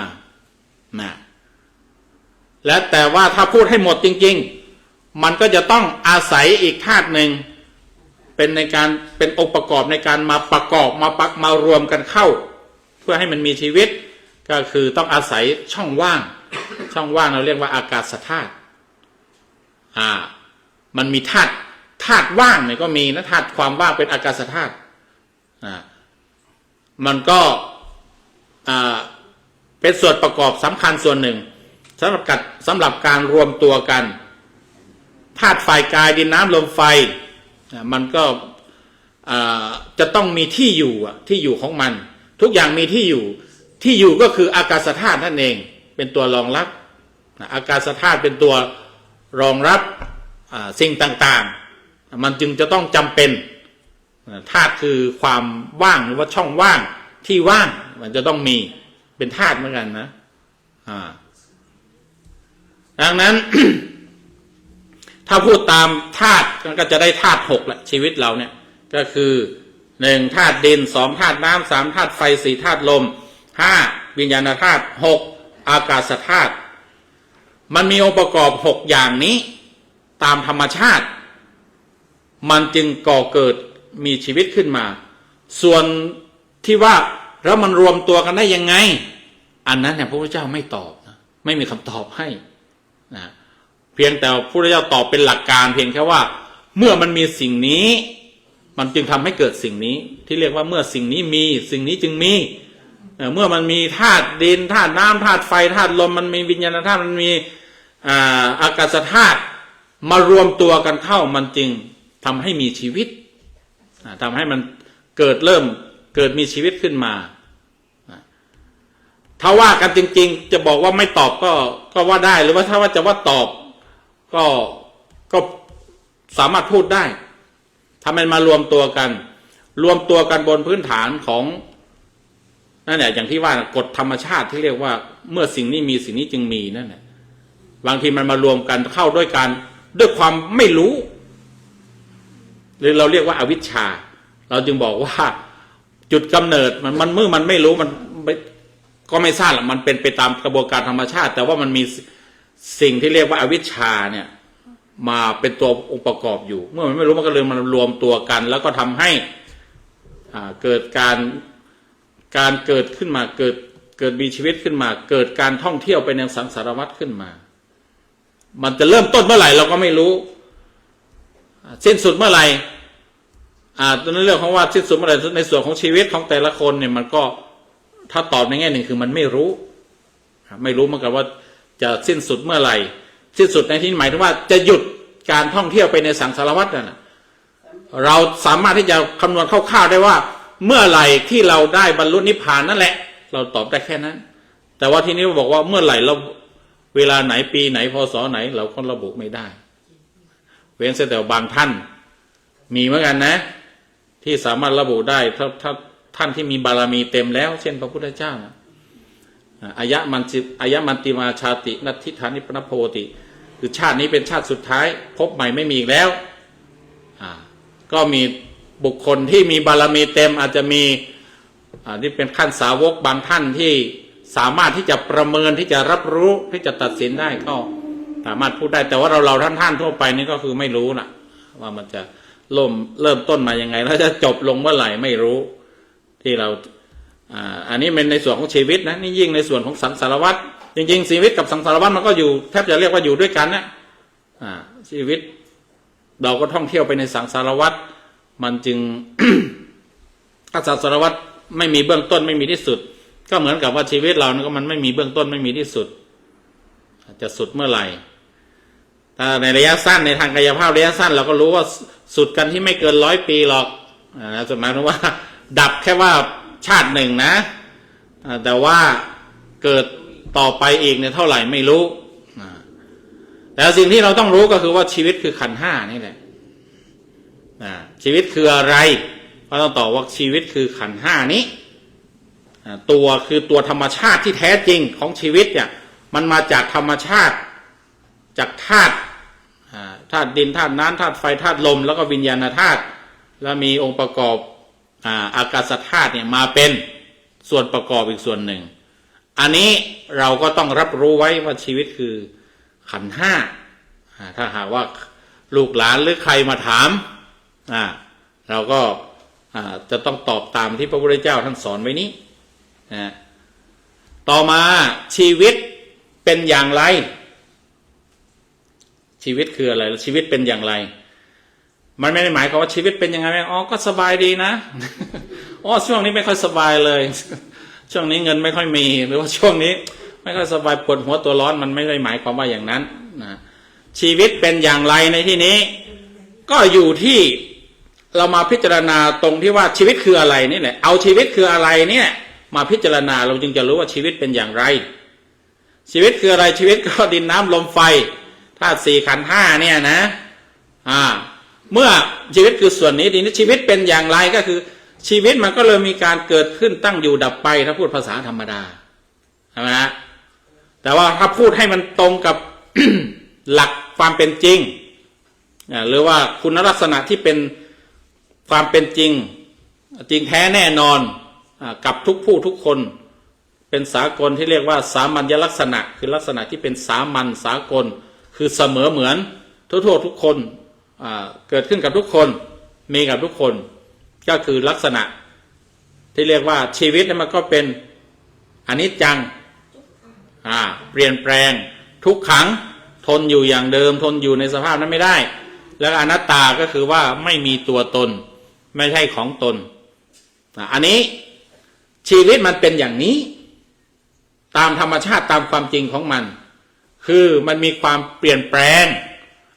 และแต่ว่าถ้าพูดให้หมดจริงๆมันก็จะต้องอาศัยอีกธาตุหนึ่งเป็นในการเป็นองค์ประกอบในการมาประกอบมารวมกันเข้าเพื่อให้มันมีชีวิตก็คือต้องอาศัยช่องว่างเราเรียกว่าอากาศธาตุมันมีธาตุว่างเนี่ยก็มีนะธาตุความว่างเป็นอากาศธาตุมันก็เป็นส่วนประกอบสำคัญส่วนหนึ่งสำหรับการรวมตัวกันธาตุฝ่ายกายดินน้ำลมไฟมันก็ จะต้องมีที่อยู่ที่อยู่ของมันทุกอย่างมีที่อยู่ที่อยู่ก็คืออากาศธาตุนั่นเองเป็นตัวรองรับอากาศธาตุเป็นตัวรองรับสิ่งต่างๆมันจึงจะต้องจำเป็นธาตุคือความว่างหรือว่าช่องว่างที่ว่างมันจะต้องมีเป็นธาตุเหมือนกันนะดังนั้น ถ้าพูดตามธาตุก็จะได้ธาตุ6แหละชีวิตเราเนี่ยก็คือ1ธาตุดิน2ธาตุน้ำ3ธาตุไฟ4ธาตุลม5วิญญาณธาตุ6อากาศธาตุมันมีองค์ประกอบ6อย่างนี้ตามธรรมชาติมันจึงก่อเกิดมีชีวิตขึ้นมาส่วนที่ว่าแล้วมันรวมตัวกันได้ยังไงอันนั้นเนี่ยพระพุทธเจ้าไม่ตอบนะไม่มีคำตอบให้นะเพียงแต่พระพุทธเจ้าตอบเป็นหลักการเพียงแค่ว่าเมื่อมันมีสิ่งนี้มันจึงทำให้เกิดสิ่งนี้ที่เรียกว่าเมื่อสิ่งนี้มีสิ่งนี้จึงมีเมื่อมันมีธาตุดินธาตุน้ำธาตุไฟธาตุลมมันมีวิญญาณธาตุมันมีอากาศธาตุมารวมตัวกันเข้ามันจึงทำให้มีชีวิตทำให้มันเกิดมีชีวิตขึ้นมาถ้าว่ากันจริงๆจะบอกว่าไม่ตอบก็ว่าได้หรือว่าถ้าว่าจะว่าตอบก็สามารถพูดได้ถ้ามันมารวมตัวกันบนพื้นฐานของนั่นแหละอย่างที่ว่ากฎธรรมชาติที่เรียกว่าเมื่อสิ่งนี้มีสิ่งนี้จึงมีนั่นแหละบางทีมันมารวมกันเข้าด้วยความไม่รู้หรือเราเรียกว่าอวิชชาเราจึงบอกว่าจุดกำเนิดมันเมื่อมันไม่รู้มันก็ไม่ทราบหรอกมันเป็นไปตามกระบวนการธรรมชาติแต่ว่ามันมีสิ่งที่เรียกว่าอวิชชาเนี่ยมาเป็นตัวองค์ประกอบอยู่เมื่อมันไม่รู้มันก็เลยมันรวมตัวกันแล้วก็ทำให้เกิดการเกิดขึ้นมาเกิดมีชีวิตขึ้นมาเกิดการท่องเที่ยวไปในสังสารวัฏขึ้นมามันจะเริ่มต้นเมื่อไหร่เราก็ไม่รู้สิ้นสุดเมื่อไหร่ในเรื่องของว่าสิ้นสุดเมื่อไหร่ในส่วนของชีวิตของแต่ละคนเนี่ยมันก็ถ้าตอบในแง่หนึ่งคือมันไม่รู้เหมือนกันว่าจะสิ้นสุดเมื่อไหร่สิ้นสุดในที่หมายถึงว่าจะหยุดการท่องเที่ยวไปในสังสารวัฏนั่นนะเราสามารถที่จะคำนวณคร่าวๆได้ว่าเมื่อไหร่ที่เราได้บรรลุนิพพานนั่นแหละเราตอบได้แค่นั้นแต่ว่าที่นี้บอกว่าเมื่อไหร่เราเวลาไหนปีไหนพศไหนเราก็ระบุไม่ได้เว้นแต่บางท่านมีเหมือนกันนะที่สามารถระบุได้ถ้าท่านที่มีบารมีเต็มแล้วเช่นพระพุทธเจ้าอายะมันติมาชาตินัตถิธานิปนโพติคือชาตินี้เป็นชาติสุดท้ายพบใหม่ไม่มีอีกแล้วก็มีบุคคลที่มีบารมีเต็มอาจจะมีที่เป็นขั้นสาวกบางท่านที่สามารถที่จะประเมินที่จะรับรู้ที่จะตัดสินได้ก็สามารถพูดได้แต่ว่าเราท่านทั่วไปนี่ก็คือไม่รู้นะว่ามันจะเริ่มต้นมายังไงแล้วจะจบลงเมื่อไหร่ไม่รู้ที่เราอันนี้เป็นในส่วนของชีวิตนะนี่ยิ่งในส่วนของสังสารวัฏจริงๆชีวิตกับสังสารวัฏมันก็อยู่แทบจะเรียกว่าอยู่ด้วยกันนะชีวิตเราก็ท่องเที่ยวไปในสังสารวัฏมันจึง ถ้าสังสารวัฏไม่มีเบื้องต้นไม่มีที่สุดก็เหมือนกับว่าชีวิตเรานี่ก็มันไม่มีเบื้องต้นไม่มีที่สุดจะสุดเมื่อไหร่ถ้าในระยะสั้นในทางกายภาพระยะสั้นเราก็รู้ว่าสุดกันที่ไม่เกิน100 ปีหรอกหมายถึงว่าดับแค่ว่าชาติหนึ่งนะแต่ว่าเกิดต่อไปอีกเนี่ยเท่าไหร่ไม่รู้แต่สิ่งที่เราต้องรู้ก็คือว่าชีวิตคือขันธ์ห้านี่แหละชีวิตคืออะไรก็ต้องตอบว่าชีวิตคือขันธ์ห้านี้ตัวคือตัวธรรมชาติที่แท้จริงของชีวิตเนี่ยมันมาจากธรรมชาติจากธาตุดินธาตุน้ำธาตุไฟธาตุลมแล้วก็วิญญาณธาตุแล้วมีองค์ประกอบอากาศธาตุเนี่ยมาเป็นส่วนประกอบอีกส่วนหนึ่งอันนี้เราก็ต้องรับรู้ไว้ว่าชีวิตคือขันธ์ห้าถ้าหากว่าลูกหลานหรือใครมาถามเราก็จะต้องตอบตามที่พระพุทธเจ้าท่านสอนไว้นี้ต่อมาชีวิตเป็นอย่างไรชีวิตคืออะไรชีวิตเป็นอย่างไรมันไม่ได้หมายความว่าชีวิตเป็นยังไงก็สบายดีนะช่วงนี้ไม่ค่อยสบายเลยช่วงนี้เงินไม่ค่อยมีหรือว่าช่วงนี้ไม่ค่อยสบายปวดหัวตัวร้อนมันไม่ได้หมายความว่าอย่างนั้นนะชีวิตเป็นอย่างไรในที่นี้ก็อยู่ที่ เรามาพิจารณาตรงที่ว่าชีวิตคืออะไรนี่แหละเอาชีวิตคืออะไรเนี่ยมาพิจารณาเราจึงจะรู้ว่าชีวิตเป็นอย่างไรชีวิตคืออะไรชีวิตก็ดินน้ำลมไฟธาตุสี่ขันธ์ห้าเนี่ยนะเมื่อชีวิตคือส่วนนี้ทีนี้ชีวิตเป็นอย่างไรก็คือชีวิตมันก็เลยมีการเกิดขึ้นตั้งอยู่ดับไปถ้าพูดภาษาธรรมดาใช่ไหมฮะแต่ว่าถ้าพูดให้มันตรงกับ หลักความเป็นจริงหรือว่าคุณลักษณะที่เป็นความเป็นจริงจริงแท้แน่นอนกับทุกผู้ทุกคนเป็นสากลที่เรียกว่าสามัญลักษณะคือลักษณะที่เป็นสามัญสากลคือเสมอเหมือนทั่วทุกคนเกิดขึ้นกับทุกคนมีกับทุกคนก็คือลักษณะที่เรียกว่าชีวิตนั้นมันก็เป็นอนิจจังเปลี่ยนแปลงทุกขังทนอยู่อย่างเดิมทนอยู่ในสภาพนั้นไม่ได้แล้วอนัตตาก็คือว่าไม่มีตัวตนไม่ใช่ของตนอันนี้ชีวิตมันเป็นอย่างนี้ตามธรรมชาติตามความจริงของมันคือมันมีความเปลี่ยนแปลง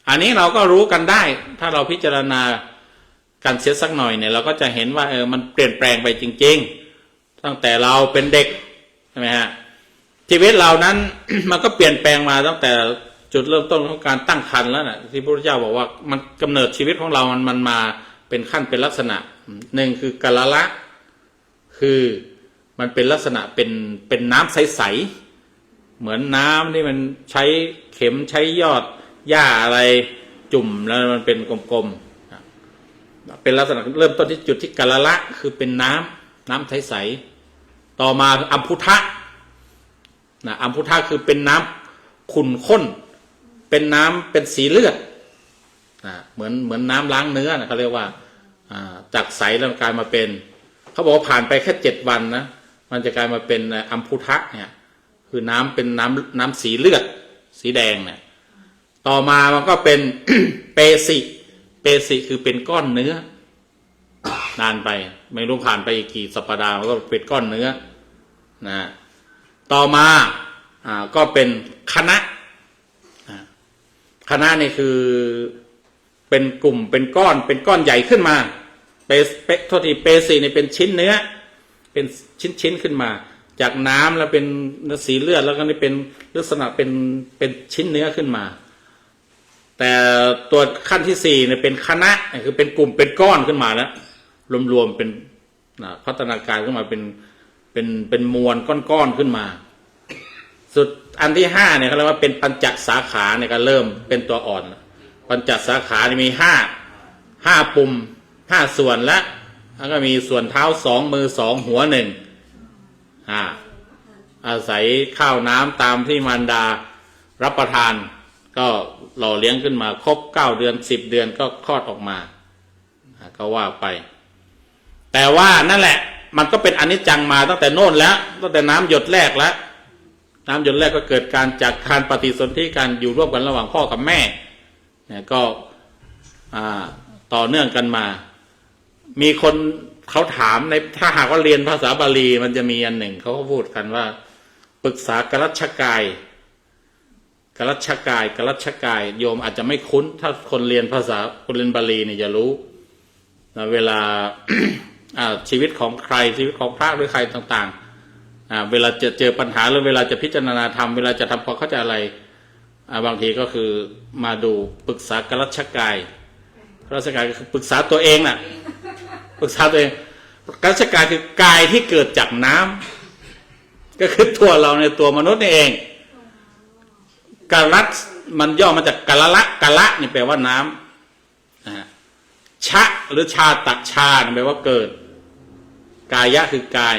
อันนี้เราก็รู้กันได้ถ้าเราพิจารณากันเสียสักหน่อยเนี่ยเราก็จะเห็นว่ามันเปลี่ยนแปลงไปจริงๆตั้งแต่เราเป็นเด็กใช่ไหมฮะชีวิตเรานั้น มันก็เปลี่ยนแปลงมาตั้งแต่จุดเริ่มต้นของการตั้งครรภ์แล้วนะที่พระพุทธเจ้าบอกว่ามันกำเนิดชีวิตของเรามันมาเป็นขั้นเป็นลักษณะหนึ่งคือกาละคือมันเป็นลักษณะเป็นน้ำใสๆเหมือนน้ำที่มันใช้เข็มใช้ยอดหญ้าอะไรจุ่มแล้วมันเป็นกลมๆเป็นลักษณะเริ่มต้นที่จุดที่กาละคือเป็นน้ำใสๆต่อมาอัมพุทะอัมพุทะคือเป็นน้ำขุ่นข้นเป็นน้ำเป็นสีเลือดเหมือนน้ำล้างเนื้อนะเขาเรียกว่าจากใสแล้วกลายมาเป็นเขาบอกว่าผ่านไปแค่7 วันนะมันจะกลายมาเป็นอัมพุทะเนี่ยคือน้ำเป็นน้ำสีเลือดสีแดงเนี่ยต่อมามันก็เป็น เปสิคือเป็นก้อนเนื้อนานไปไม่รู้ผ่านไปอีกกี่สัปดาห์มันก็เป็นก้อนเนื้อนะต่อมาก็เป็นคณะนี่คือเป็นกลุ่มเป็นก้อนใหญ่ขึ้นมาโทษทีเปสิเนี่ยเป็นชิ้นเนื้อเป็นชิ้นขึ้นมาจากน้ำแล้วเป็นสีเลือดแล้วก็นี่เป็นลักษณะเป็นชิ้นเนื้อขึ้นมาแต่ตัวขั้นที่4เนี่ยเป็นคณะคือเป็นกลุ่มเป็นก้อนขึ้นมาแล้วรวมๆเป็นพัฒนาการขึ้นมาเป็นมวลก้อนขึ้นมาสุดอันที่5เนี่ยเขาเรียกว่าเป็นปัญจสาขาเนี่ยก็เริ่มเป็นตัวอ่อนปัญจสาขานี่มี5ปุ่ม5ส่วนแล้วก็มีส่วนเท้า2มือ2หัว1อาศัยข้าวน้ำตามที่มารดารับประทานก็หล่อเลี้ยงขึ้นมาครบ9 เดือน10 เดือนก็คลอดออกมาก็ว่าไปแต่ว่านั่นแหละมันก็เป็นอนิจจังมาตั้งแต่โน่นแล้วตั้งแต่น้ำหยดแรกแล้วน้ำหยดแรกก็เกิดการจากการปฏิสนธิการอยู่ร่วมกันระหว่างพ่อกับแม่เนี่ยก็ต่อเนื่องกันมามีคนเขาถามในถ้าหากว่าเรียนภาษาบาลีมันจะมีอันหนึ่งเขาก็พูดกันว่าปรึกษากรัชชกายโยมอาจจะไม่คุ้นถ้าคนเรียนภาษาคนเรียนบาลีเนี่ยจะรู้เวลา ชีวิตของใครชีวิตของพระหรือใครต่างๆเวลาจะเจอปัญหาหรือเวลาจะพิจารณาธรรมเวลาจะทำความเข้าใจอะไรบางทีก็คือมาดูปรึกษากรัชชกายก็คือปรึกษาตัวเองน่ะปรึกษาตัวเองกรัชชกายคือกายที่เกิดจากน้ำก็คือตัวเราในตัวมนุษย์นี่เองกาลัตมันย่อมาจากกาละนี่แปลว่าน้ำชะหรือชาตะชาแปลว่าเกิดกายะคือกาย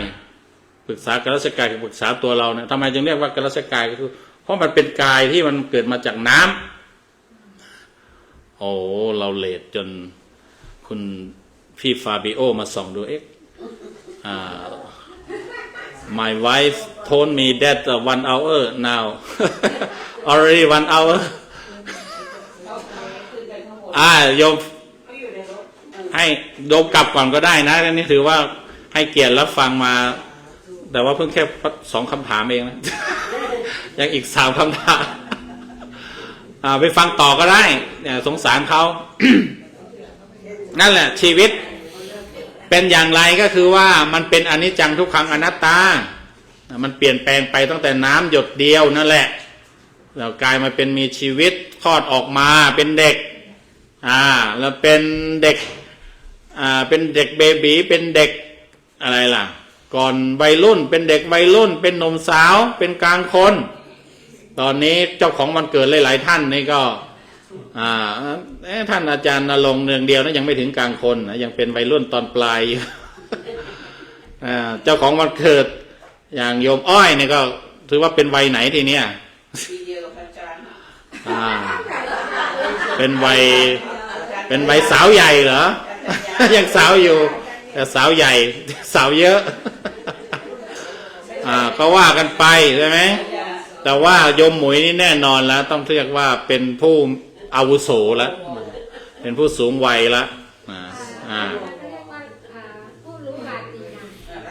ปรึกษากรัชกายคือปรึกษาตัวเราเนี่ยทำไมจึงเรียกว่ากรัชกายก็คือเพราะมันเป็นกายที่มันเกิดมาจากน้ำโอ้เราเลทจนคุณพี่ฟาบิโอมาส่องดูMy wife told me that 1 hour now already 1 hour โยมให้โยมกลับก่อนก็ได้นะนี่ถือว่าให้เกียรติรับฟังมาแต่ว่าเพิ่งแค่2 คำถามเองนะ ยังอีก3 คำถามไปฟังต่อก็ได้เนี่ยสงสารเขา นั่นแหละชีวิตเป็นอย่างไรก็คือว่ามันเป็นอนิจจังทุกขังอนัตตามันเปลี่ยนแปลงไปตั้งแต่น้ำหยดเดียวนั่นแหละแล้วกลายมาเป็นมีชีวิตคลอดออกมาเป็นเด็กแล้วเป็นเด็กเป็นเด็กเบบีเป็นเด็กอะไรล่ะก่อนวัยรุ่นเป็นเด็กวัยรุ่นเป็นหนุ่มสาวเป็นกลางคนตอนนี้เจ้าของวันเกิดหลายๆท่านนี่ก็ท่านอาจารย์ณรงค์เนืองเดียวนะยังไม่ถึงกลางคนนะยังเป็นวัยรุ่นตอนปลาย เจ้าของวันเกิดอย่างโยมอ้อยนี่ก็ถือว่าเป็นวัยไหนทีเนี้ยปีเดียวกับอาจารย์เป็นวัยสาวใหญ่เหรอ ยังสาวอยู่แต่สาวใหญ่สาวเยอะ ก็ว่ากันไปใช่ไหมแต่ว่าโยมหมวยนี่แน่นอนแล้วต้องเรียกว่าเป็นผู้อาวุโสแล้วเป็นผู้สูงวัยแล้ว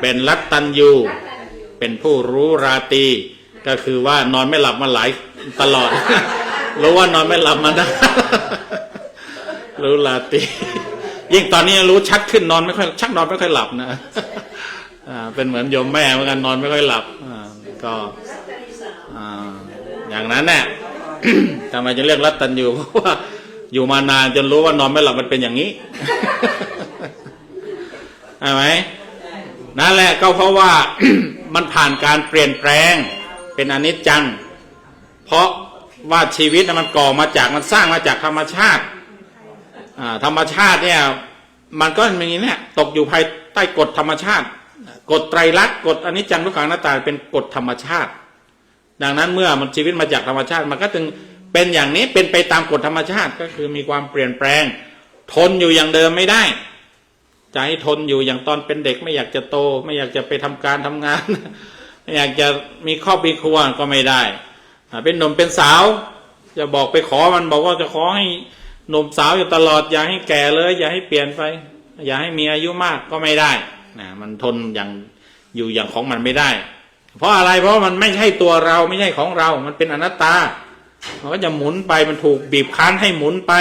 เป็นรัตตัญญูเป็นผู้รู้ราตรีก็คือว่านอนไม่หลับมาหลายตลอด รู้ว่านอนไม่หลับมาได้ รู้ราตรียิ่งตอนนี้รู้ชัดขึ้นนอนไม่ค่อยชักนอนไม่ค่อยหลับนะ เป็นเหมือนโยมแม่เหมือนกันนอนไม่ค่อยหลับก็อย่างนั้นแหละ ทำไมจะเรียกรัตตัญญูเพราะว่าอยู่มานานจนรู้ว่านอนไม่หลับมันเป็นอย่างนี้ ใช่ไหมนั่นแหละก็เพราะว่า มันผ่านการเปลี่ยนแปลงเป็นอนิจจังเพราะว่าชีวิตมันก่อมาจากมันสร้างมาจากธรรมชาติธรรมชาติเนี่ยมันก็อย่างนี้เนี่ยตกอยู่ภายใต้กฎธรรมชาติกฎไตรลักษณ์กฎอนิจจังทุกขังอนัตตาเป็นกฎธรรมชาติดังนั้นเมื่อมันชีวิตมาจากธรรมชาติมันก็จึงเป็นอย่างนี้เป็นไปตามกฎธรรมชาติก็คือมีความเปลี่ยนแปลงทนอยู่อย่างเดิมไม่ได้จะให้ทนอยู่อย่างตอนเป็นเด็กไม่อยากจะโตไม่อยากจะไปทำการทำงาน ไม่อยากจะมีครอบครัวก็ไม่ได้เป็นหนุ่มเป็นสาวจะบอกไปขอมันบอกว่าจะขอให้หนุ่มสาวอยู่ตลอดอย่าให้แก่เลยอย่าให้เปลี่ยนไปอย่าให้มีอายุมากก็ไม่ได้มันทนอย่างอยู่อย่างของมันไม่ได้เพราะอะไรเพราะมันไม่ใช่ตัวเราไม่ใช่ของเรามันเป็นอนัตตามันก็จะหมุนไปมันถูกบีบคั้นให้หมุนไป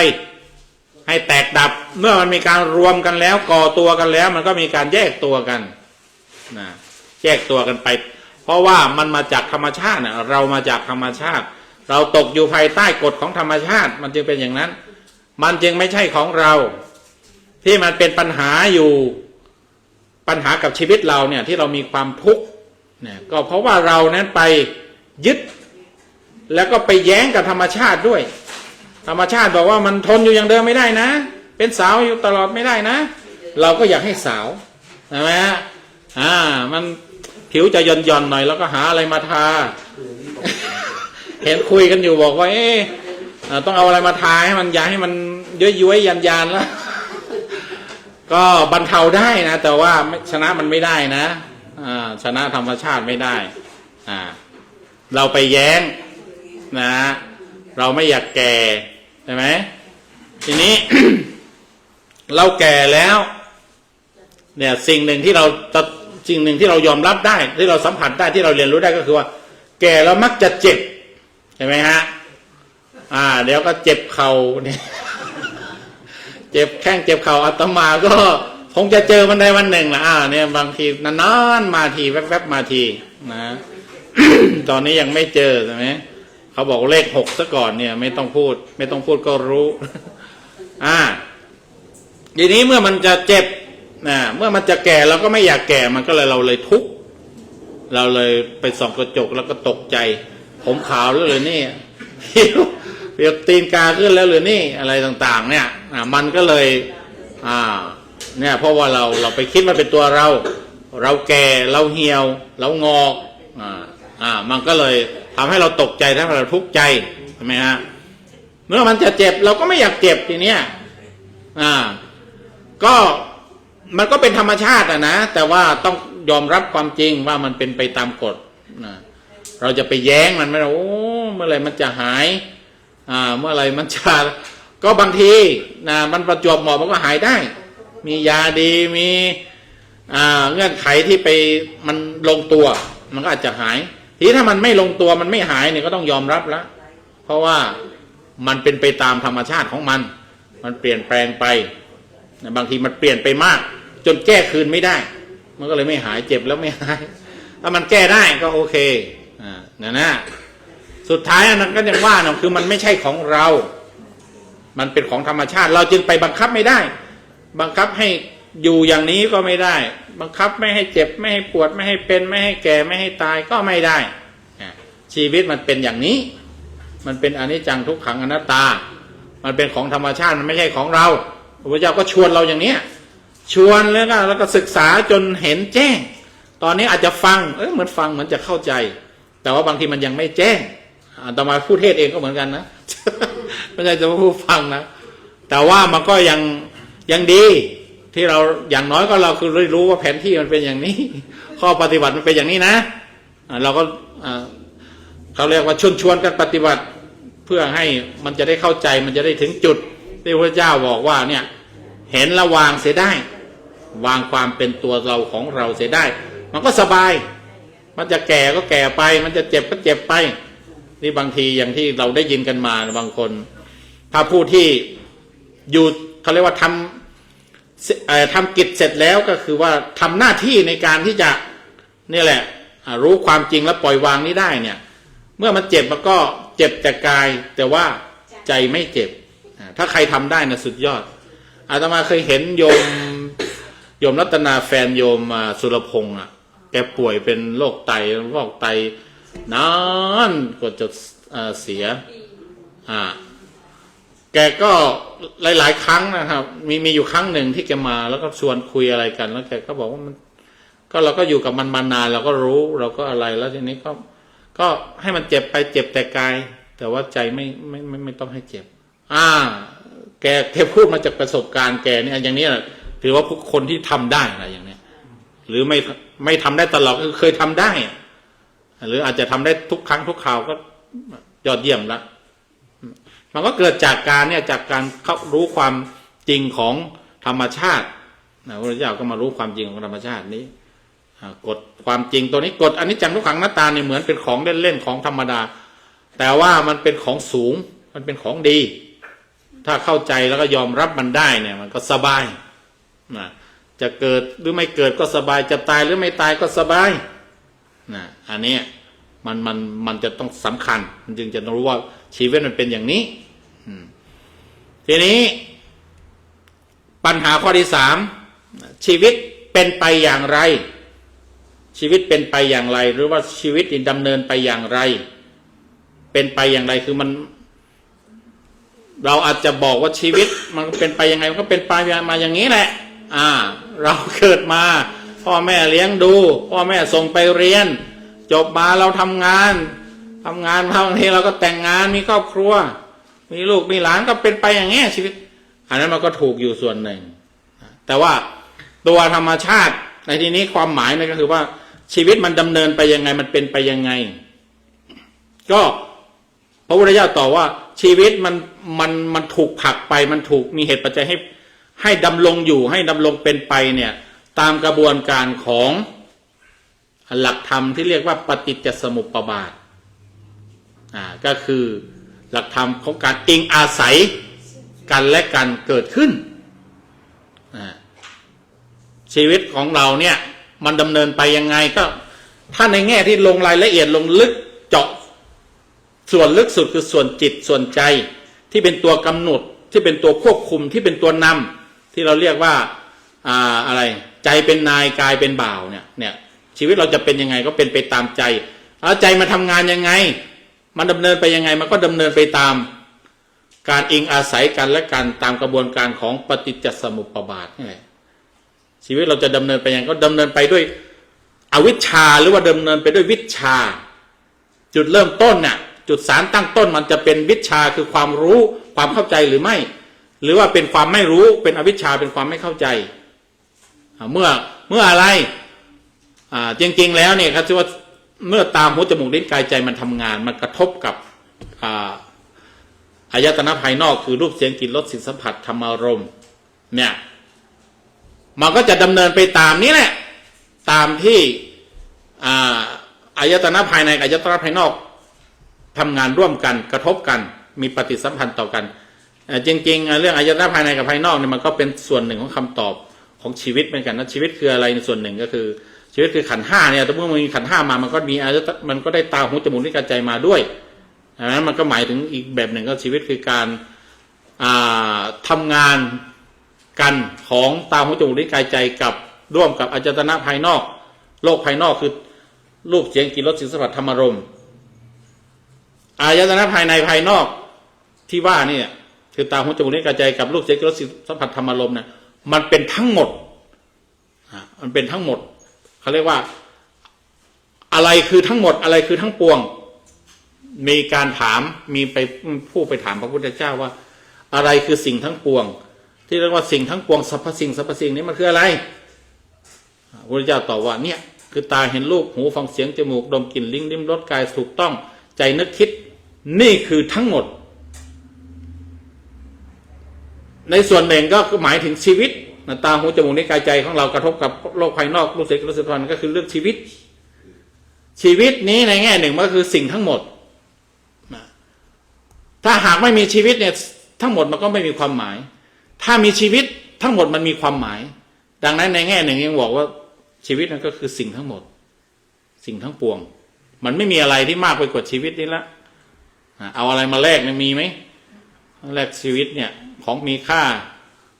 ให้แตกดับเมื่อมันมีการรวมกันแล้วก่อตัวกันแล้วมันก็มีการแยกตัวกันแยกตัวกันไปเพราะว่ามันมาจากธรรมชาติเรามาจากธรรมชาติเราตกอยู่ภายใต้กฎของธรรมชาติมันจึงเป็นอย่างนั้นมันจึงไม่ใช่ของเราที่มันเป็นปัญหาอยู่ปัญหากับชีวิตเราเนี่ยที่เรามีความทุกข์เนี่ยก็เพราะว่าเรานั้นไปยึดแล้วก็ไปแย้งกับธรรมชาติด้วยธรรมชาติบอกว่ามันทนอยู่อย่างเดิมไม่ได้นะเป็นสาวอยู่ตลอดไม่ได้นะเราก็อยากให้สาวใช่ไหมฮะมันผิวจะหย่อนๆหน่อยแล้วก็หาอะไรมาทา เห็นคุยกันอยู่บอกว่าต้องเอาอะไรมาทาให้มันอย่าให้มันย้วยๆยันๆแล้ว ก็บรรเทาได้นะแต่ว่าชนะมันไม่ได้นะชนะธรรมชาติไม่ได้เราไปแย้งนะเราไม่อยากแก่ใช่ไหมทีนี้ เราแก่แล้วเนี่ยสิ่งหนึ่งที่เรายอมรับได้ที่เราสัมผัสได้ที่เราเรียนรู้ได้ก็คือว่าแก่แล้วมักจะเจ็บใช่ไหมฮะเดี๋ยวก็เจ็บเข่าเนี่ย เจ็บแข้งเจ็บเข่าอาตมาก็คงจะเจอมันได้วันหนึ่งละเนี่ยบางทีนานๆมาทีแวบๆมาทีนะ ตอนนี้ยังไม่เจอใช่ไหมเขาบอกเลข6ซะก่อนเนี่ยไม่ต้องพูดก็รู้ ทีนี้เมื่อมันจะเจ็บเมื่อมันจะแก่เราก็ไม่อยากแก่มันก็เลยเราเลยทุกข์เราเลยไปส่องกระจกแล้วก็ตกใจผมขาวแล้วเลยนี่เปียกตีนกาขึ้นแล้วหรือนี่อะไรต่างๆเนี่ยมันก็เลยเนี่ยเพราะว่าเราไปคิดว่าเป็นตัวเราแก่เราเหี่ยวเรางอกมันก็เลยทำให้เราตกใจทำให้เราทุกข์ใจใช่ไหมฮะเมื่อมันจะเจ็บเราก็ไม่อยากเจ็บทีเนี้ยก็มันก็เป็นธรรมชาตินะแต่ว่าต้องยอมรับความจริงว่ามันเป็นไปตามกฎเราจะไปแย้งมันไม่ได้เมื่อไหร่มันจะหายเมื่อไหร่มันจะก็บางทีมันประจวบเหมาะมันก็หายได้มียาดีมีเงื่อนไขที่ไปมันลงตัวมันก็อาจจะหายทีถ้ามันไม่ลงตัวมันไม่หายเนี่ยก็ต้องยอมรับแล้วเพราะว่ามันเป็นไปตามธรรมชาติของมันเปลี่ยนแปลงไป บางทีมันเปลี่ยนไปมากจนแก้คืนไม่ได้มันก็เลยไม่หายเจ็บแล้วไม่หายถ้ามันแก้ได้ก็โอเคนะสุดท้ายนั้นก็ยังว่าเนาะคือมันไม่ใช่ของเรามันเป็นของธรรมชาติเราจึงไปบังคับไม่ได้บังคับให้อยู่อย่างนี้ก็ไม่ได้บังคับไม่ให้เจ็บไม่ให้ปวดไม่ให้เป็นไม่ให้แก่ไม่ให้ตายก็ไม่ได้ชีวิตมันเป็นอย่างนี้มันเป็นอนิจจังทุกขังอนัตตามันเป็นของธรรมชาติมันไม่ใช่ของเราพระพุทธเจ้าก็ชวนเราอย่างนี้ชวนแล้วก็ศึกษาจนเห็นแจ้งตอนนี้อาจจะฟังเหมือนฟังเหมือนจะเข้าใจแต่ว่าบางทีมันยังไม่แจ้งอาตมาพูดเทศเองก็เหมือนกันนะ ไม่ใช่จะมาพูดฟังนะแต่ว่ามันก็ยังดีที่เราอย่างน้อยก็เราคือรู้ว่าแผนที่มันเป็นอย่างนี้ข้อปฏิบัติมันเป็นอย่างนี้นะเราก็เขาเรียกว่าชวนกันปฏิบัติเพื่อให้มันจะได้เข้าใจมันจะได้ถึงจุดที่พระเจ้าบอกว่าเนี่ยเห็นระวางเสียได้วางความเป็นตัวเราของเราเสียได้มันก็สบายมันจะแก่ก็แก่ไปมันจะเจ็บก็เจ็บไปนี่บางทีอย่างที่เราได้ยินกันมาบางคนถ้าผู้ที่อยู่เขาเรียกว่าทำกิจเสร็จแล้วก็คือว่าทำหน้าที่ในการที่จะนี่แหละรู้ความจริงแล้วปล่อยวางนี้ได้เนี่ยเมื่อมันเจ็บมันก็เจ็บแต่กายแต่ว่าใจไม่เจ็บถ้าใครทำได้นะสุดยอดอาตมาเคยเห็นโยมรัตนาแฟนโยมสุรพงษ์แกป่วยเป็นโรคไตนานกว่าจะเสียแกก็หลายๆครั้งนะครับมีอยู่ครั้งหนึ่งที่แกมาแล้วก็ชวนคุยอะไรกันแล้วแกก็บอกว่ามันก็เราก็อยู่กับมันมานานเราก็รู้เราก็อะไรแล้วทีนี้ก็ให้มันเจ็บไปเจ็บแต่กายแต่ว่าใจไม่ต้องให้เจ็บแกพูดมาจากประสบการณ์แกเนี่ยอย่างนี้ถือว่าผู้คนที่ทำได้อะไรอย่างนี้หรือไม่ทำได้ตลอดคือเคยทำได้หรืออาจจะทำได้ทุกครั้งทุกคราวก็ยอดเยี่ยมละมันก็เกิดจากการเข้ารู้ความจริงของธรรมชาติพระพุทธเจ้าก็มารู้ความจริงของธรรมชาตินี้กฎความจริงตัวนี้กฎอนิจจังทุกขังอนัตตาเนี่ยเหมือนเป็นของเล่นๆของธรรมดาแต่ว่ามันเป็นของสูงมันเป็นของดีถ้าเข้าใจแล้วก็ยอมรับมันได้เนี่ยมันก็สบายจะเกิดหรือไม่เกิดก็สบายจะตายหรือไม่ตายก็สบายอันนี้มันจะต้องสำคัญมันจึงจะรู้ว่าชีวิตมันเป็นอย่างนี้ทีนี้ปัญหาข้อที่3ชีวิตเป็นไปอย่างไรชีวิตเป็นไปอย่างไรหรือว่าชีวิตดำเนินไปอย่างไรเป็นไปอย่างไรคือมันเราอาจจะบอกว่าชีวิตมันเป็นไปยังไงมันก็เป็นไปมาอย่างนี้แหละเราเกิดมาพ่อแม่เลี้ยงดูพ่อแม่ส่งไปเรียนจบมาเราทำงานมาบางทีเราก็แต่งงานมีครอบครัวมีลูกมีหลานก็เป็นไปอย่างนี้ชีวิตอันนั้นมันก็ถูกอยู่ส่วนหนึ่งแต่ว่าตัวธรรมชาติในที่นี้ความหมายนั่นก็คือว่าชีวิตมันดำเนินไปยังไงมันเป็นไปยังไงก็พระพุทธเจ้าตอบว่าชีวิตมันถูกผลักไปมันถูกมีเหตุปัจจัยให้ดำรงอยู่ให้ดำรงเป็นไปเนี่ยตามกระบวนการของหลักธรรมที่เรียกว่าปฏิจจสมุปบาทก็คือหลักธรรมของการอิงอาศัยกันและกันเกิดขึ้นชีวิตของเราเนี่ยมันดำเนินไปยังไงก็ถ้าในแง่ที่ลงรายละเอียดลงลึกเจาะส่วนลึกสุดคือส่วนจิตส่วนใจที่เป็นตัวกำหนดที่เป็นตัวควบคุมที่เป็นตัวนำที่เราเรียกว่าอะไรใจเป็นนายกายเป็นบ่าวเนี่ยชีวิตเราจะเป็นยังไงก็เป็นไปตามใจแล้วใจมาทำงานยังไงมันดำเนินไปยังไงมันก็ดำเนินไปตามการอิงอาศัยกันและกันตามกระบวนการของปฏิจจสมุปบาทนี่แหละชีวิตเราจะดำเนินไปยังไงก็ดำเนินไปด้วยอวิชชาหรือว่าดำเนินไปด้วยวิชชาจุดเริ่มต้นเนี่ยจุดสารตั้งต้นมันจะเป็นวิชาคือความรู้ความเข้าใจหรือไม่หรือว่าเป็นความไม่รู้เป็นอวิชชาเป็นความไม่เข้าใจเมื่ออะไรจริงๆแล้วเนี่ยครับที่ว่าเมื่อตามหูจมูกลิ้นกายใจมันทำงานมันกระทบกับอายตนะภายนอกคือรูปเสียงกลิ่นรสสิ่งสัมผัสธรรมารมณ์เนี่ยมันก็จะดำเนินไปตามนี้แหละตามที่อายตนะภายในกับอายตนะภายนอกทำงานร่วมกันกระทบกันมีปฏิสัมพันธ์ต่อกัน จริงๆเรื่องอายตนะภายในกับภายนอกเนี่ยมันก็เป็นส่วนหนึ่งของคำตอบของชีวิตเหมือนกันนะชีวิตคืออะไรในส่วนหนึ่งก็คือชีวิตคือขันธ์ห้าเนี่ยแต่เมื่อมันมีขันธ์ห้ามามันก็มีมันก็ได้ตาหูจมูกลิ้นกายใจมาด้วยดังนั้นมันก็หมายถึงอีกแบบหนึ่งก็ชีวิตคือการทำงานกันของตาหูจมูกลิ้นกายใจกับร่วมกับอายตนะภายนอกโลกภายนอกคือรูปเสียงกลิ่นรสสิ่งสัมผัสธรรมารมณ์อายตนะภายในภายนอกที่ว่านี่คือตาหูจมูกลิ้นกายใจกับรูปเสียงกลิ่นรสสิ่งสัมผัสธรรมารมณ์เนี่ยมันเป็นทั้งหมดมันเป็นทั้งหมดเขาเรียกว่าอะไรคือทั้งหมดอะไรคือทั้งปวงมีการถามมีไปผู้ไปถามพระพุทธเจ้าว่าอะไรคือสิ่งทั้งปวงที่เรียกว่าสิ่งทั้งปวงสรรพสิ่งนี้มันคืออะไรพระพุทธเจ้าตอบว่าเนี่ยคือตาเห็นรูปหูฟังเสียงจมูกดมกลิ่นลิ้มรสกายถูกต้องใจนึกคิดนี่คือทั้งหมดในส่วนหนึ่งก็คือหมายถึงชีวิตตาหูจมูกลิ้นกายใจของเรากระทบกับโลกภายนอกรูปเสียงกลิ่นรสสัมผัสก็คือเรื่องชีวิตนี้ในแง่หนึ่งมันก็คือสิ่งทั้งหมดถ้าหากไม่มีชีวิตเนี่ยทั้งหมดมันก็ไม่มีความหมายถ้ามีชีวิตทั้งหมดมันมีความหมายดังนั้นในแง่หนึ่งยังบอกว่าชีวิตนั่นก็คือสิ่งทั้งหมดสิ่งทั้งปวงมันไม่มีอะไรที่มากไปกว่าชีวิตนี้ละเอาอะไรมาแลกเนี่ยมีไหมแลกชีวิตเนี่ยของมีค่า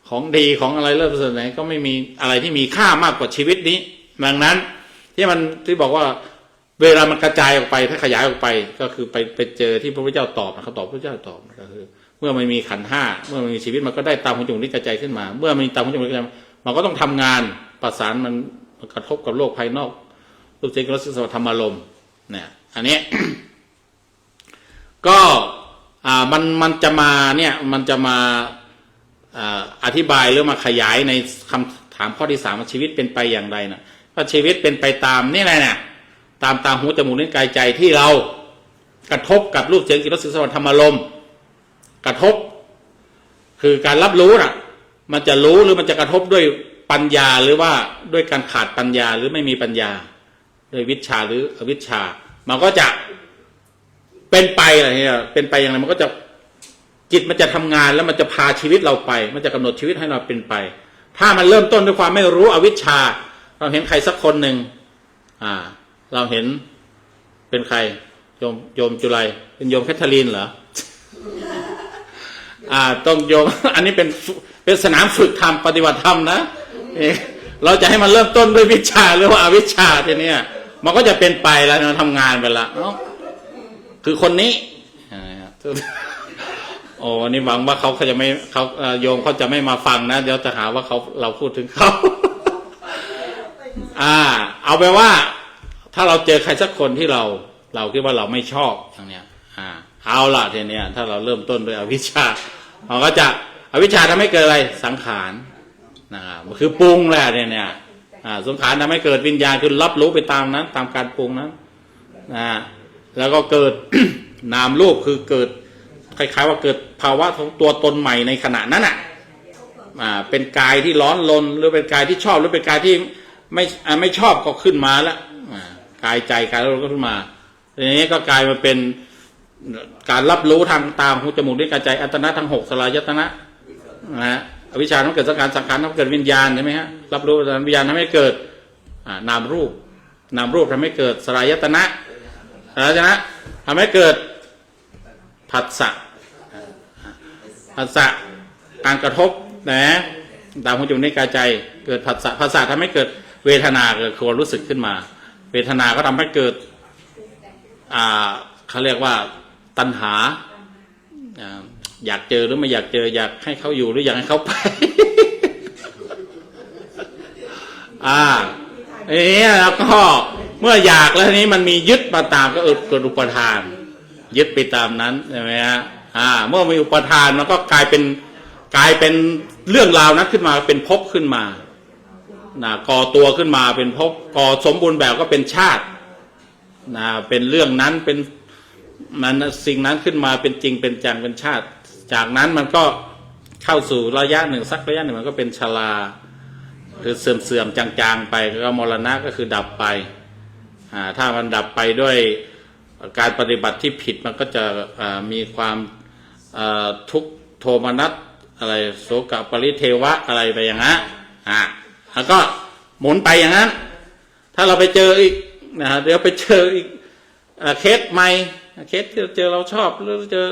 ของดีของอะไรเลิศประเสริฐไหนก็ไม่มีอะไรที่มีค่ามากกว่าชีวิตนี้ดังนั้นที่บอกว่าเวลามันกระจายออกไปถ้าขยายออกไปก็คือไปเจอที่พระพุทธเจ้าตอบเขาตอบพระพุทธเจ้าตอบก็คือเมื่อมันมีขันธ์ห้าเมื่อมันมีชีวิตมันก็ได้ตามหูจมูกลิ้นกายใจขึ้นมาเมื่อมันมีตามหูจมูกลิ้นกายใจมันก็ต้องทำงานประสานมันกระทบกับโลกภายนอกรูปเสียงกลิ่นรสสัมผัสธรรมารมณ์เนี่ยอันนี้ ก็มันจะมาเนี่ยมันจะมาอธิบายหรือมาขยายในคำถามข้อที่3ว่าชีวิตเป็นไปอย่างไรนะว่าชีวิตเป็นไปตามนี่แหละเนี่ยตามตาหูจมูกลิ้นกายใจที่เรากระทบกับรูปเสียงกลิ่นรสสัมผัสธรรมารมณ์กระทบคือการรับรู้น่ะมันจะรู้หรือมันจะกระทบด้วยปัญญาหรือว่าด้วยการขาดปัญญาหรือไม่มีปัญญาด้วยวิชชาหรืออวิชชามันก็จะเป็นไปอะไรเนี่ยเป็นไปอย่างไรมันก็จะจิตมันจะทำงานแล้วมันจะพาชีวิตเราไปมันจะกำหนดชีวิตให้เราเป็นไปถ้ามันเริ่มต้นด้วยความไม่รู้อวิชชาเราเห็นใครสักคนหนึ่งเราเห็นเป็นใครโยมจุไรเป็นโยมแคทเธอรีนเหรอ ต้องโยม อันนี้เป็นสนามฝึกธรรมปฏิบัติธรรมนะเราจะให้มันเริ่มต้นด้วยวิชาหรือว่าอวิชชาทีนี้มันก็จะเป็นไปแล้วมันทำงานไปละคือคนนี้โอ้วันนี้หวังว่าเขาจะไม่โยมเขาจะไม่มาฟังนะเดี๋ยวจะหาว่าเราพูดถึงเขา เอาไปว่าถ้าเราเจอใครสักคนที่เราคิดว่าเราไม่ชอบอย่างเนี้ยเอาล่ะทีเนี้ยถ้าเราเริ่มต้นด้วยอวิชชาเราก็จะอวิชชาทำให้เกิดอะไรสังขารนะครับมันคือปรุงแหละเนี่ยสังขารทำให้เกิดวิญญาณคือรับรู้ไปตามนั้นตามการปรุงนั้นแล้วก็เกิด นามรูปคือเกิดคล้ายๆว่าเกิดภาวะของตัวตนใหม่ในขณะนั้นเป็นกายที่ร้อนรนหรือเป็นกายที่ชอบหรือเป็นกายที่ไม่ชอบก็ขึ้นมาแล้วกายใจกายเราก็ขึ้นมาทีนี้ก็กลายมาเป็นการรับรู้ทางตาหูจมูกลิ้นกายใจอายตนะทั้ง6สลายตนะอวิชชาต้องเกิดสังขารต้องเกิดวิญญาณใช่ไหมฮะรับรู้วิญญาณทำให้เกิดนามรูปทำให้เกิดสลายตนะทำให้เกิดผัสสะการกระทบนะตาหูจมูกลิ้นกายใจเกิดผัสสะทำให้เกิดเวทนาเกิดความรู้สึกขึ้นมาเวทนาก็ทำให้เกิดเขาเรียกว่าตัณหาอยากเจอหรือไม่อยากเจออยากให้เขาอยู่หรืออยากให้เขาไป แล้วก็เมื่ออยากแล้วนี้มันมียึดมาตามก็เกิดอุปทานยึดไปตามนั้นใช่ไหมฮะเมื่อมีอุปทานมันก็กลายเป็นเรื่องราวนั้นขึ้นมาเป็นภพขึ้นมาก่อตัวขึ้นมาเป็นภพก่อสมบูรณ์แบบก็เป็นชาติเป็นเรื่องนั้นเป็นมันสิ่งนั้นขึ้นมาเป็นจริงเป็นจังเป็นชาติจากนั้นมันก็เข้าสู่ระยะหนึ่งสักระยะหนึ่งมันก็เป็นชราคือเสื่อมจางๆไปก็มรณะก็คือดับไปถ้ามันดับไปด้วยการปฏิบัติที่ผิดมันก็จะมีความทุกข์ โทมนัสอะไรโสกปริเทวะอะไรไปอย่างนั้นแล้วก็หมุนไปอย่างนั้นถ้าเราไปเจออีกนะเดี๋ยวไปเจออีกเคสใหม่เคสที่เจอเราชอบหรือเจอ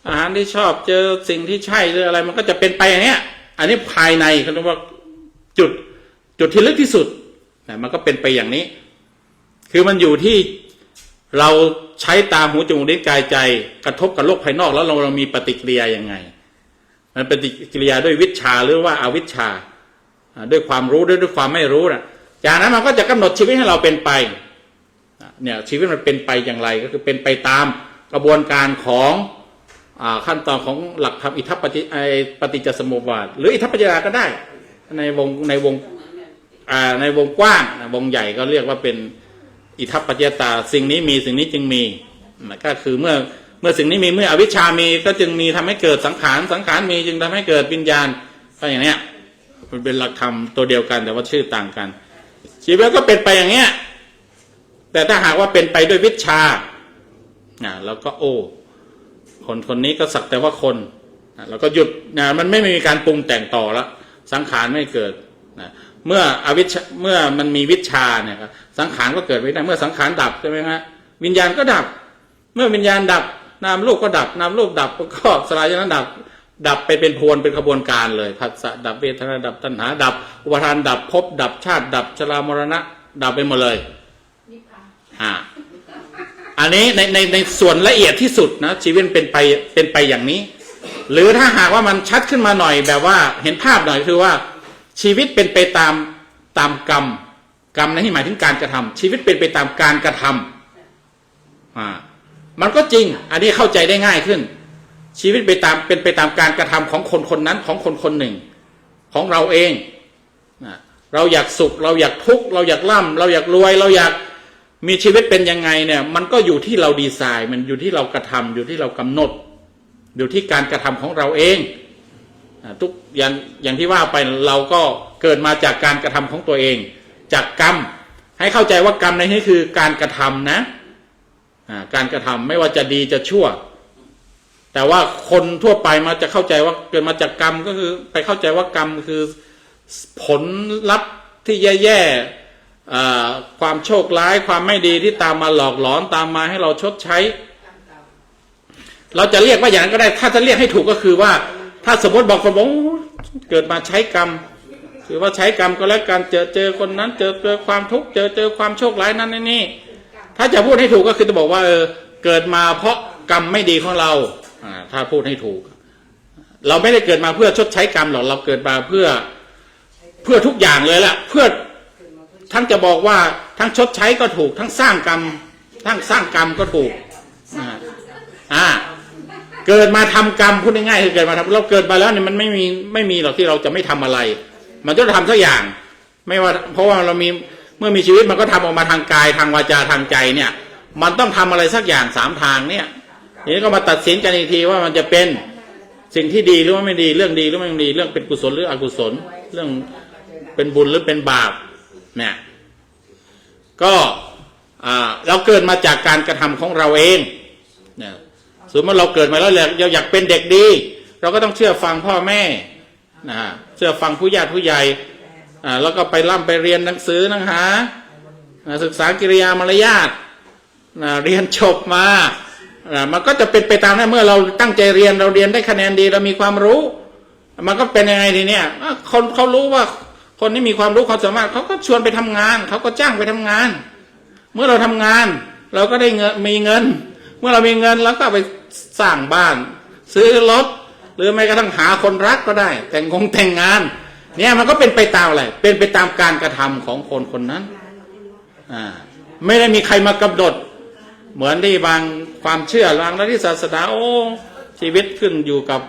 อาหารที่ชอบเจอสิ่งที่ใช่หรืออะไรมันก็จะเป็นไปอย่างเนี้ยอันนี้ภายในเขาเรียกว่าจุดที่ลึกที่สุดนะมันก็เป็นไปอย่างนี้คือมันอยู่ที่เราใช้ตาหูจมูกลิ้นกายใจกระทบกับโลกภายนอกแล้วเรามีปฏิกิริยายังไงมันปฏิกิริยาด้วยวิชชาหรือว่าอาวิชชาด้วยความรู้ด้วยความไม่รู้นะจากนั้นมันก็จะกำหนดชีวิตให้เราเป็นไปเนี่ยชีวิตมันเป็นไปอย่างไรก็คือเป็นไปตามกระบวนการของขั้นตอนของหลักธรรมอิทัปปฏิจจสมุปบาทหรืออิทัปปัจจยาก็ได้ในวงกว้างวงใหญ่ก็เรียกว่าเป็นอิทัปปัจจยตาสิ่งนี้มีสิ่งนี้จึงมีก็คือเมื่อสิ่งนี้มีเมื่ออวิชชามีก็จึงมีทำให้เกิดสังขารมีจึงทำให้เกิดวิญญาณก็อย่างเนี้ยมันเป็นหลักธรรมตัวเดียวกันแต่ว่าชื่อต่างกันชีวิตก็เป็นไปอย่างเนี้ยแต่ถ้าหากว่าเป็นไปด้วยวิชชาแล้วก็คนนี้ก็สักแต่ว่าคนแล้วก็หยุดมันไม่มีการปรุงแต่งต่อแล้วสังขารไม่เกิดเมื่อมันมีวิชชาเนี่ยสังขารก็เกิดไม่ได้เมื่อสังขารดับใช่ไหมฮะวิญญาณก็ดับเมื่อวิญญาณดับนามรูปก็ดับนามรูปดับก็สลายนั้นดับไปเป็นพวนเป็นขบวนการเลยผัสสะดับเวทนาดับตัณหาดับอุปาทานดับภพดับชาติดับชรามรณะดับไปหมดเลยอันนี้ในส่วนละเอียดที่สุดนะชีวิตเป็นไปอย่างนี้หรือถ้าหากว่ามันชัดขึ้นมาหน่อยแบบว่าเห็นภาพหน่อยคือว่าชีวิตเป็นไปตามกรรมในที่หมายถึงการกระทำชีวิตเป็นไปตามการกระทำมันก็จริงอันนี้เข้าใจได้ง่ายขึ้นชีวิตเป็นไปตามการกระทำของคนนั้นของคนหนึ่งของเราเองเราอยากสุขเราอยากทุกข์เราอยากร่ำเราอยากรวยเราอยากมีชีวิตเป็นยังไงเนี่ยมันก็อยู่ที่เราดีไซน์มันอยู่ที่เรากระทำอยู่ที่เรากำหนดอยู่ที่การกระทำของเราเองทุกอย่างที่ว่าไปเราก็เกิดมาจากการกระทำของตัวเองจากกรรมให้เข้าใจว่ากรรมในนี้คือการกระทำนะการกระทำไม่ว่าจะดีจะชั่วแต่ว่าคนทั่วไปมาจะเข้าใจว่าเกิดมาจากกรรมก็คือไปเข้าใจว่ากรรมคือผลลัพธ์ที่แย่ๆความโชคร้ายความไม่ดีที่ตามมาหลอกหลอนตามมาให้เราชดใช้เราจะเรียกว่าอย่างนั้นก็ได้ถ้าจะเรียกให้ถูกก็คือว่าถ้าสมมติบอกคนบอกเกิดมาใช้กรรมคือว่าใช้กรรมก็แล้วกันเจอคนนั้นเจอความทุกข์เจอความโชคร้ายนั้นนี่ถ้าจะพูดให้ถูกก็คือจะบอกว่าเกิดมาเพราะกรรมไม่ดีของเราถ้าพูดให้ถูกเราไม่ได้เกิดมาเพื่อชดใช้กรรมหรอกเราเกิดมาเพื่อทุกอย่างเลยแหละเพื่อทั้งจะบอกว่าทั้งชดใช้ก็ถูกทั้งสร้างกรรมก็ถูกเกิดมาทำกรรมพูดง่ายๆคือเกิดมาทำเราเกิดมาแล้วเนี่ยมันไม่มีหรอกที่เราจะไม่ทำอะไรมันจะทำสักอย่างไม่ว่าเพราะว่าเรามีเมื่อมีชีวิตมันก็ทำออกมาทางกายทางวาจาทางใจเนี่ยมันต้องทำอะไรสักอย่าง3ทางเนี่ยทีนี้ก็มาตัดสินกันอีกทีว่ามันจะเป็นสิ่งที่ดีหรือว่าไม่ดีเรื่องดีหรือไม่ดีเรื่องเป็นกุศลหรืออกุศลเรื่องเป็นบุญหรือเป็นบาปเนี่ยก็เราเกิดมาจากการกระทำของเราเองเนี่ยสมมติเราเกิดมาแล้วเราอยากเป็นเด็กดีเราก็ต้องเชื่อฟังพ่อแม่เชื่อฟังผู้ญาติผู้ใหญ่แล้วก็ไปร่ำไปเรียนหนังสือหนังหาศึกษากิริยามารยาทเรียนจบมามันก็จะเป็นไปตามนั้นเมื่อเราตั้งใจเรียนเราเรียนได้คะแนนดีเรามีความรู้มันก็เป็นยังไงทีเนี้ยคนเขารู้ว่าคนนี้มีความรู้ความสามารถเขาก็ชวนไปทำงานเขาก็จ้างไปทำงานเมื่อเราทำงานเราก็ได้มีเงินเมื่อเรามีเงินแล้วก็ไปสร้างบ้านซื้อรถหรือไม่กระทั่งหาคนรักก็ได้แต่งงานเนี่ยมันก็เป็นไปตามอะไรเป็นไปตามการกระทำของคนนั้นไม่ได้มีใครมากำหนดเหมือนที่บางความเชื่อบางลัทธิศาสนาชีวิตขึ้นอยู่กับ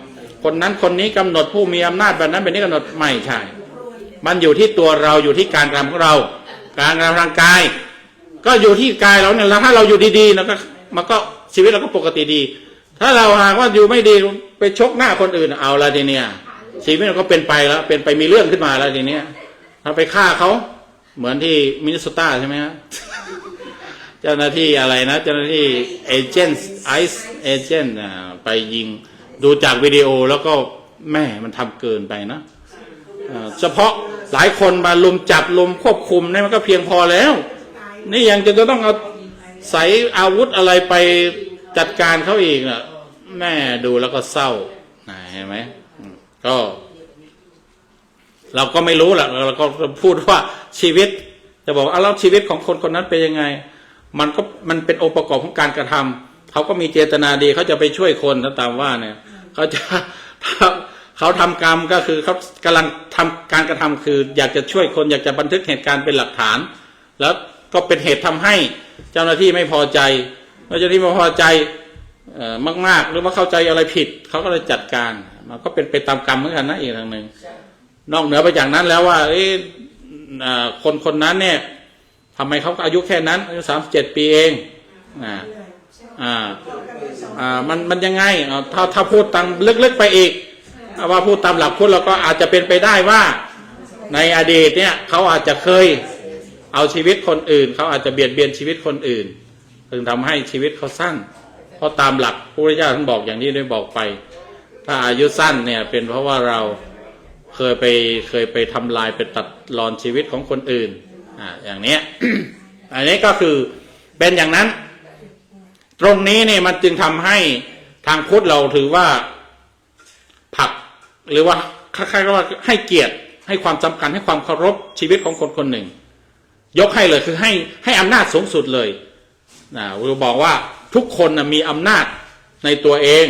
คนนั้นคนนี้กำหนดผู้มีอำนาจแบบนั้นแบบนี้กำหนดไม่ใช่มันอยู่ที่ตัวเราอยู่ที่การกระทำของเราการกระทำทางกายก็อยู่ที่กายเราเนี่ยแล้วถ้าเราอยู่ดีๆแล้วก็มันก็ชีวิตเราก็ปกติดีถ้าเราหากว่าอยู่ไม่ดีไปชกหน้าคนอื่นเอาละทีเนี้ยชีวิตเราก็เป็นไปแล้วเป็นไปมีเรื่องขึ้นมาแล้วทีเนี้ยเราไปฆ่าเขาเหมือนที่มินนิโซตาใช่ไหมฮะ เจ้าหน้าที่อะไรนะเจ้าหน้าที่เอเจนต์ไอซ์เอเจนต์ไปยิง ดูจากวิดีโอแล้วก็แม่มันทำเกินไปนะเฉพาะหลายคนมาลุมจับลุมควบคุมนี่มันก็เพียงพอแล้ว นี่ยังจะต้องเอาใส่อาวุธอะไรไปจัดการเขาอีกน่ะแม่ดูแล้วก็เศร้าเห็นไหมก็เราก็ไม่รู้แหละเราก็พูดว่าชีวิตจะบอกแล้วชีวิตของคนคนนั้นเป็นยังไงมันเป็นองค์ประกอบของการกระทำเขาก็มีเจตนาดีเขาจะไปช่วยคนถ้าตามว่าเนี่ยเขาทำกรรมก็คือเขากำลังทำการกระทำคืออยากจะช่วยคนอยากจะบันทึกเหตุการณ์เป็นหลักฐานแล้วก็เป็นเหตุทำให้เจ้าหน้าที่ไม่พอใจเจ้าหน้าที่ไม่พอใจมากๆหรือว่าเข้าใจอะไรผิดเขาก็เลยจัดการมันก็เป็นไปตามกรรมเหมือนกันนะอีกทางหนึ่งนอกเหนือไปจากนั้นแล้วว่าคนนั้นเนี่ยทำไมเขาอายุแค่นั้นอายุ37 ปีเองมันยังไงถ้าพูดตามลึกๆไปอีกว่าพูดตามหลักพุทธเราก็อาจจะเป็นไปได้ว่าในอดีตเนี่ยเขาอาจจะเคยเอาชีวิตคนอื่นเขาอาจจะเบียดเบียนชีวิตคนอื่นถึงทำให้ชีวิตเขาสั้นเพราะตามหลักพระพุทธเจ้าท่านบอกอย่างที่ได้บอกไปถ้าอายุสั้นเนี่ยเป็นเพราะว่าเราเคยไปทำลายไปตัดรอนชีวิตของคนอื่นอย่างนี้ อันนี้ก็คือเป็นอย่างนั้นตรงนี้เนี่ยมันจึงทำให้ทางพุทธเราถือว่าผลักหรือว่าคล้ายๆว่าให้เกียรติให้ความสำคัญให้ความเคารพชีวิตของคนคนหนึ่งยกให้เลยคือให้อำนาจสูงสุดเลยเราบอกว่าทุกคนมีอำนาจในตัวเอง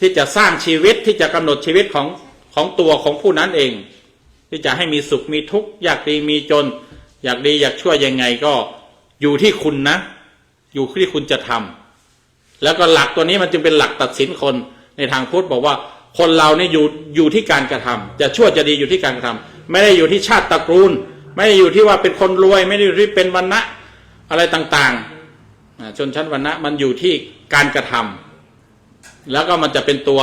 ที่จะสร้างชีวิตที่จะกำหนดชีวิตของตัวของผู้นั้นเองที่จะให้มีสุขมีทุกข์อยากดีมีจนอยากดีอยากชั่วยังไงก็อยู่ที่คุณนะอยู่ที่คุณจะทำแล้วก็หลักตัวนี้มันจึงเป็นหลักตัดสินคนในทางพุทธบอกว่าคนเราเนี่ยอยู่ที่การกระทำจะชั่วจะดีอยู่ที่การกระทำไม่ได้อยู่ที่ชาติตระกูลไม่ได้อยู่ที่ว่าเป็นคนรวยไม่ได้อยู่ที่เป็นวรรณะอะไรต่างๆชนชั้นวรรณะมันอยู่ที่การกระทำแล้วก็มันจะเป็นตัว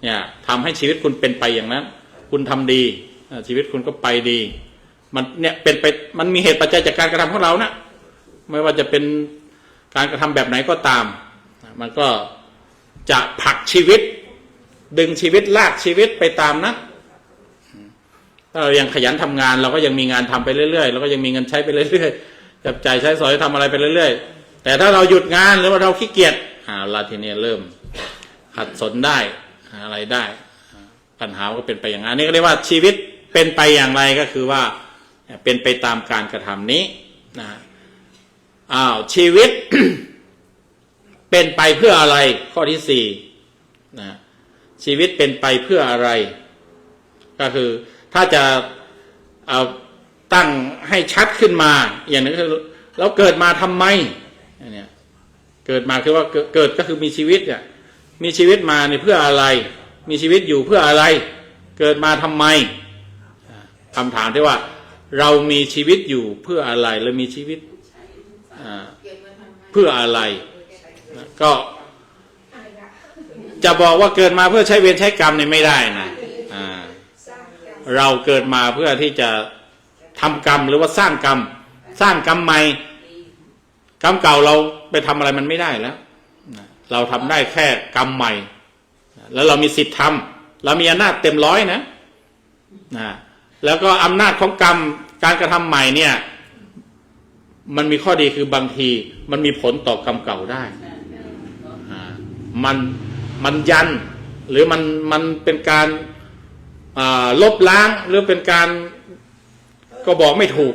เนี่ยทำให้ชีวิตคุณเป็นไปอย่างนั้นคุณทำดีชีวิตคุณก็ไปดีมันเนี่ยเป็นไปมันมีเหตุปัจจัยจากการกระทำของเรานะไม่ว่าจะเป็นการกระทำแบบไหนก็ตามมันก็จะผลักชีวิตดึงชีวิตลากชีวิตไปตามนั้นถ้าเรายังขยันทำงานเราก็ยังมีงานทำไปเรื่อยๆเราก็ยังมีเงินใช้ไปเรื่อยๆจับจ่ายใช้สอยทำอะไรไปเรื่อยๆแต่ถ้าเราหยุดงานหรือว่าเราขี้เกียจเราทีนี้เริ่มขัดสนได้อะไรได้ปัญหาก็เป็นไปอย่างนั้นนี่ก็เรียกว่าชีวิตเป็นไปอย่างไรก็คือว่าเป็นไปตามการกระทำนี้นะชีวิต เป็นไปเพื่ออะไรข้อที่สี่นะชีวิตเป็นไปเพื่ออะไรก็คือถ้าจะเอาตั้งให้ชัดขึ้นมาอย่างนึงคือเราเกิดมาทำไมเนี่ยเกิดมาคือว่าเกิดก็คือมีชีวิตเนี่ยมีชีวิตมาเนี่ยเพื่ออะไรมีชีวิตอยู่เพื่ออะไรเกิดมาทำไมคำถามที่ว่าเรามีชีวิตอยู่เพื่ออะไรและมีชีวิตเพื่ออะไรก็จะบอกว่าเกิดมาเพื่อใช้เวรใช้กรรมเนี่ยไม่ได้นะเราเกิดมาเพื่อที่จะทำกรรมหรือว่าสร้างกรรมใหม่กรรมเก่าเราไปทำอะไรมันไม่ได้แล้วเราทำได้แค่กรรมใหม่แล้วเรามีสิทธิ์ทำเรามีอำนาจเต็มร้อยนะแล้วก็อำนาจของกรรมการกระทำใหม่เนี่ยมันมีข้อดีคือบางทีมันมีผลต่อกรรมเก่าได้มันยันหรือมันเป็นการลบล้างหรือเป็นการก็บอกไม่ถูก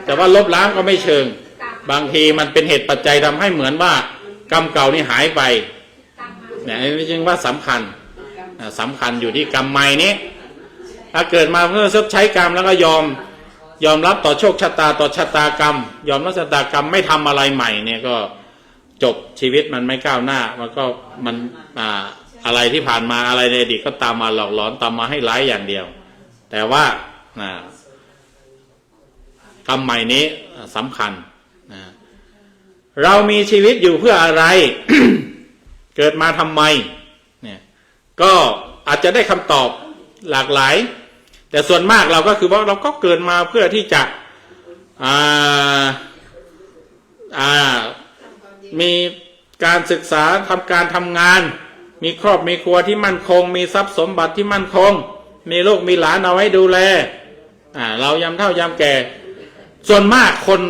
แต่ว่าลบล้างก็ไม่เชิงบางทีมันเป็นเหตุปัจจัยทำให้เหมือนว่ากรรมเก่านี่หายไปเนี่ยนี่จึงว่าสำคัญอยู่ที่กรรมใหม่นี้ถ้าเกิดมาเพื่อชดใช้กรรมแล้วก็ยอมรับต่อโชคชะตาต่อชะตากรรมยอมรับชะตากรรมไม่ทำอะไรใหม่เนี่ยก็จบชีวิตมันไม่ก้าวหน้ามันก็อะไรที่ผ่านมาอะไรในอดีตก็ตามมาหลอกหลอนตามมาให้ร้ายอย่างเดียวแต่ว่ากรรมใหม่นี้สำคัญเรามีชีวิตอยู่เพื่ออะไร เกิดมาทำไมเนี่ยก็อาจจะได้คำตอบหลากหลายแต่ส่วนมากเราก็คือว่าเราก็เกิดมาเพื่อที่จะมีการศึกษาทำงาน มีครอบมีครัวที่มั่นคง มีทรัพย์สมบัติที่มั่นคง มีลูกมีหลานเอาไว้ดูแลเรายามเฒ่ายามแก่ส่วนมากคน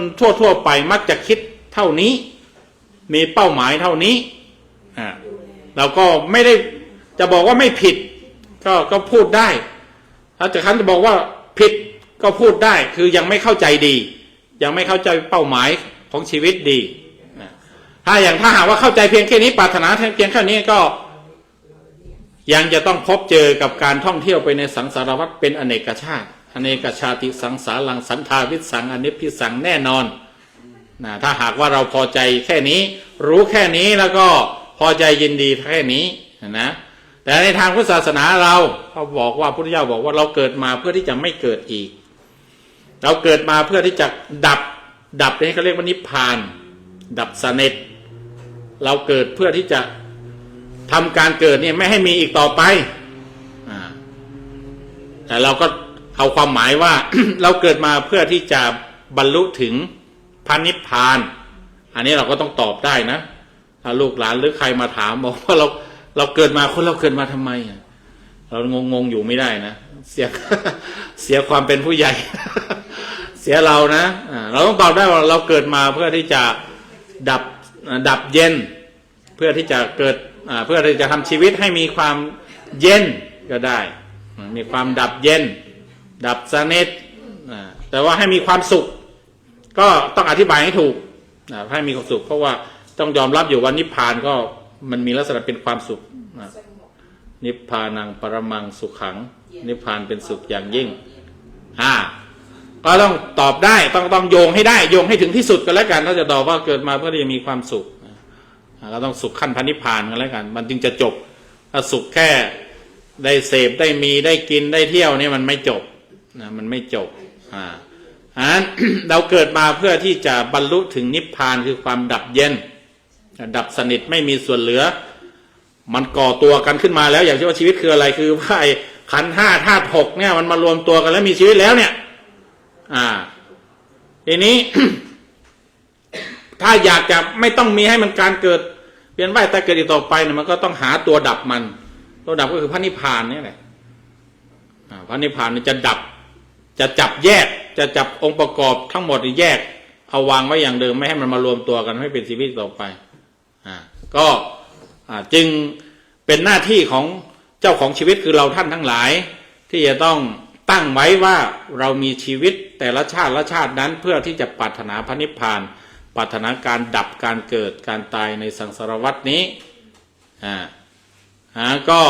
ทั่วไปมักจะคิดเท่านี้มีเป้าหมายเท่านี้เราก็ไม่ได้จะบอกว่าไม่ผิดก็พูดได้ถ้าจะคันจะบอกว่าผิดก็พูดได้คือยังไม่เข้าใจดียังไม่เข้าใจเป้าหมายของชีวิตดีถ้าหากว่าเข้าใจเพียงแค่นี้ปรารถนาเพียงแค่นี้ก็ยังจะต้องพบเจอกับการท่องเที่ยวไปในสังสารวัฏเป็นอเนกชาติอเนกชาติสังสารังสันทาวิสังอนิพพิสังแน่นอนถ้าหากว่าเราพอใจแค่นี้รู้แค่นี้แล้วก็พอใจยินดีแค่นี้นะแต่ในทางพุทธศาสนาเขาบอกว่าพุทธเจ้าบอกว่าเราเกิดมาเพื่อที่จะไม่เกิดอีกเราเกิดมาเพื่อที่จะดับนี่เขาเรียกว่านิพพานดับสนิทเราเกิดเพื่อที่จะทำการเกิดเนี่ยไม่ให้มีอีกต่อไปแต่เราก็เอาความหมายว่า เราเกิดมาเพื่อที่จะบรรลุถึงพระนิพพานอันนี้เราก็ต้องตอบได้นะถ้าลูกหลานหรือใครมาถามบอกว่าเราเกิดมาเราเกิดมาทำไมเรางงอยู่ไม่ได้นะเสียความเป็นผู้ใหญ่ เสียเรานะเราต้องตอบได้ว่าเราเกิดมาเพื่อที่จะดับเย็นเพื่อที่จะเกิดเพื่อที่จะทำชีวิตให้มีความเย็นก็ได้มีความดับเย็นดับสนิทแต่ว่าให้มีความสุขก็ต้องอธิบายให้ถูกให้มีความสุขเพราะว่าต้องยอมรับอยู่ว่านิพพานก็มันมีลักษณะเป็นความสุขนิพพานังปรมังสุขขังนิพพานเป็นสุขอย่างยิ่งก็ต้องตอบได้ต้องโยงให้ได้โยงให้ถึงที่สุดกันแล้วกันถ้าจะตอบว่าเกิดมาเพื่อที่จะมีความสุขก็ต้องสุขขั้นพระนิพพานกันแล้วกันมันจึงจะจบถ้าสุขแค่ได้เสพได้มีได้กินได้เที่ยวเนี่ยมันไม่จบมันไม่จบเราเกิดมาเพื่อที่จะบรรลุถึงนิพพานคือความดับเย็นดับสนิทไม่มีส่วนเหลือมันก่อตัวกันขึ้นมาแล้วอย่างที่ว่าชีวิตคืออะไรคือไพ่ขันธ์ห้าธาตุหกเนี่ยมันมารวมตัวกันแล้วมีชีวิตแล้วเนี่ยทีนี้ ถ้าอยากจะไม่ต้องมีให้มันการเกิดเวียนว่ายตายเกิดอีกต่อไปเนี่ยมันก็ต้องหาตัวดับมันตัวดับก็คือพระนิพพานนี่แหละพระนิพพานจะดับจะจับแยกจะจับองค์ประกอบทั้งหมดแยกเอาวางไว้อย่างเดิมไม่ให้มันมารวมตัวกันให้เป็นชีวิตต่อไปก็จึงเป็นหน้าที่ของเจ้าของชีวิตคือเราท่านทั้งหลายที่จะต้องตั้งไว้ว่าเรามีชีวิตแต่ละชาติละชาตินั้นเพื่อที่จะปรารถนาพระนิพพานปรารถนาการดับการเกิดการตายในสังสารวัฏนี้ก็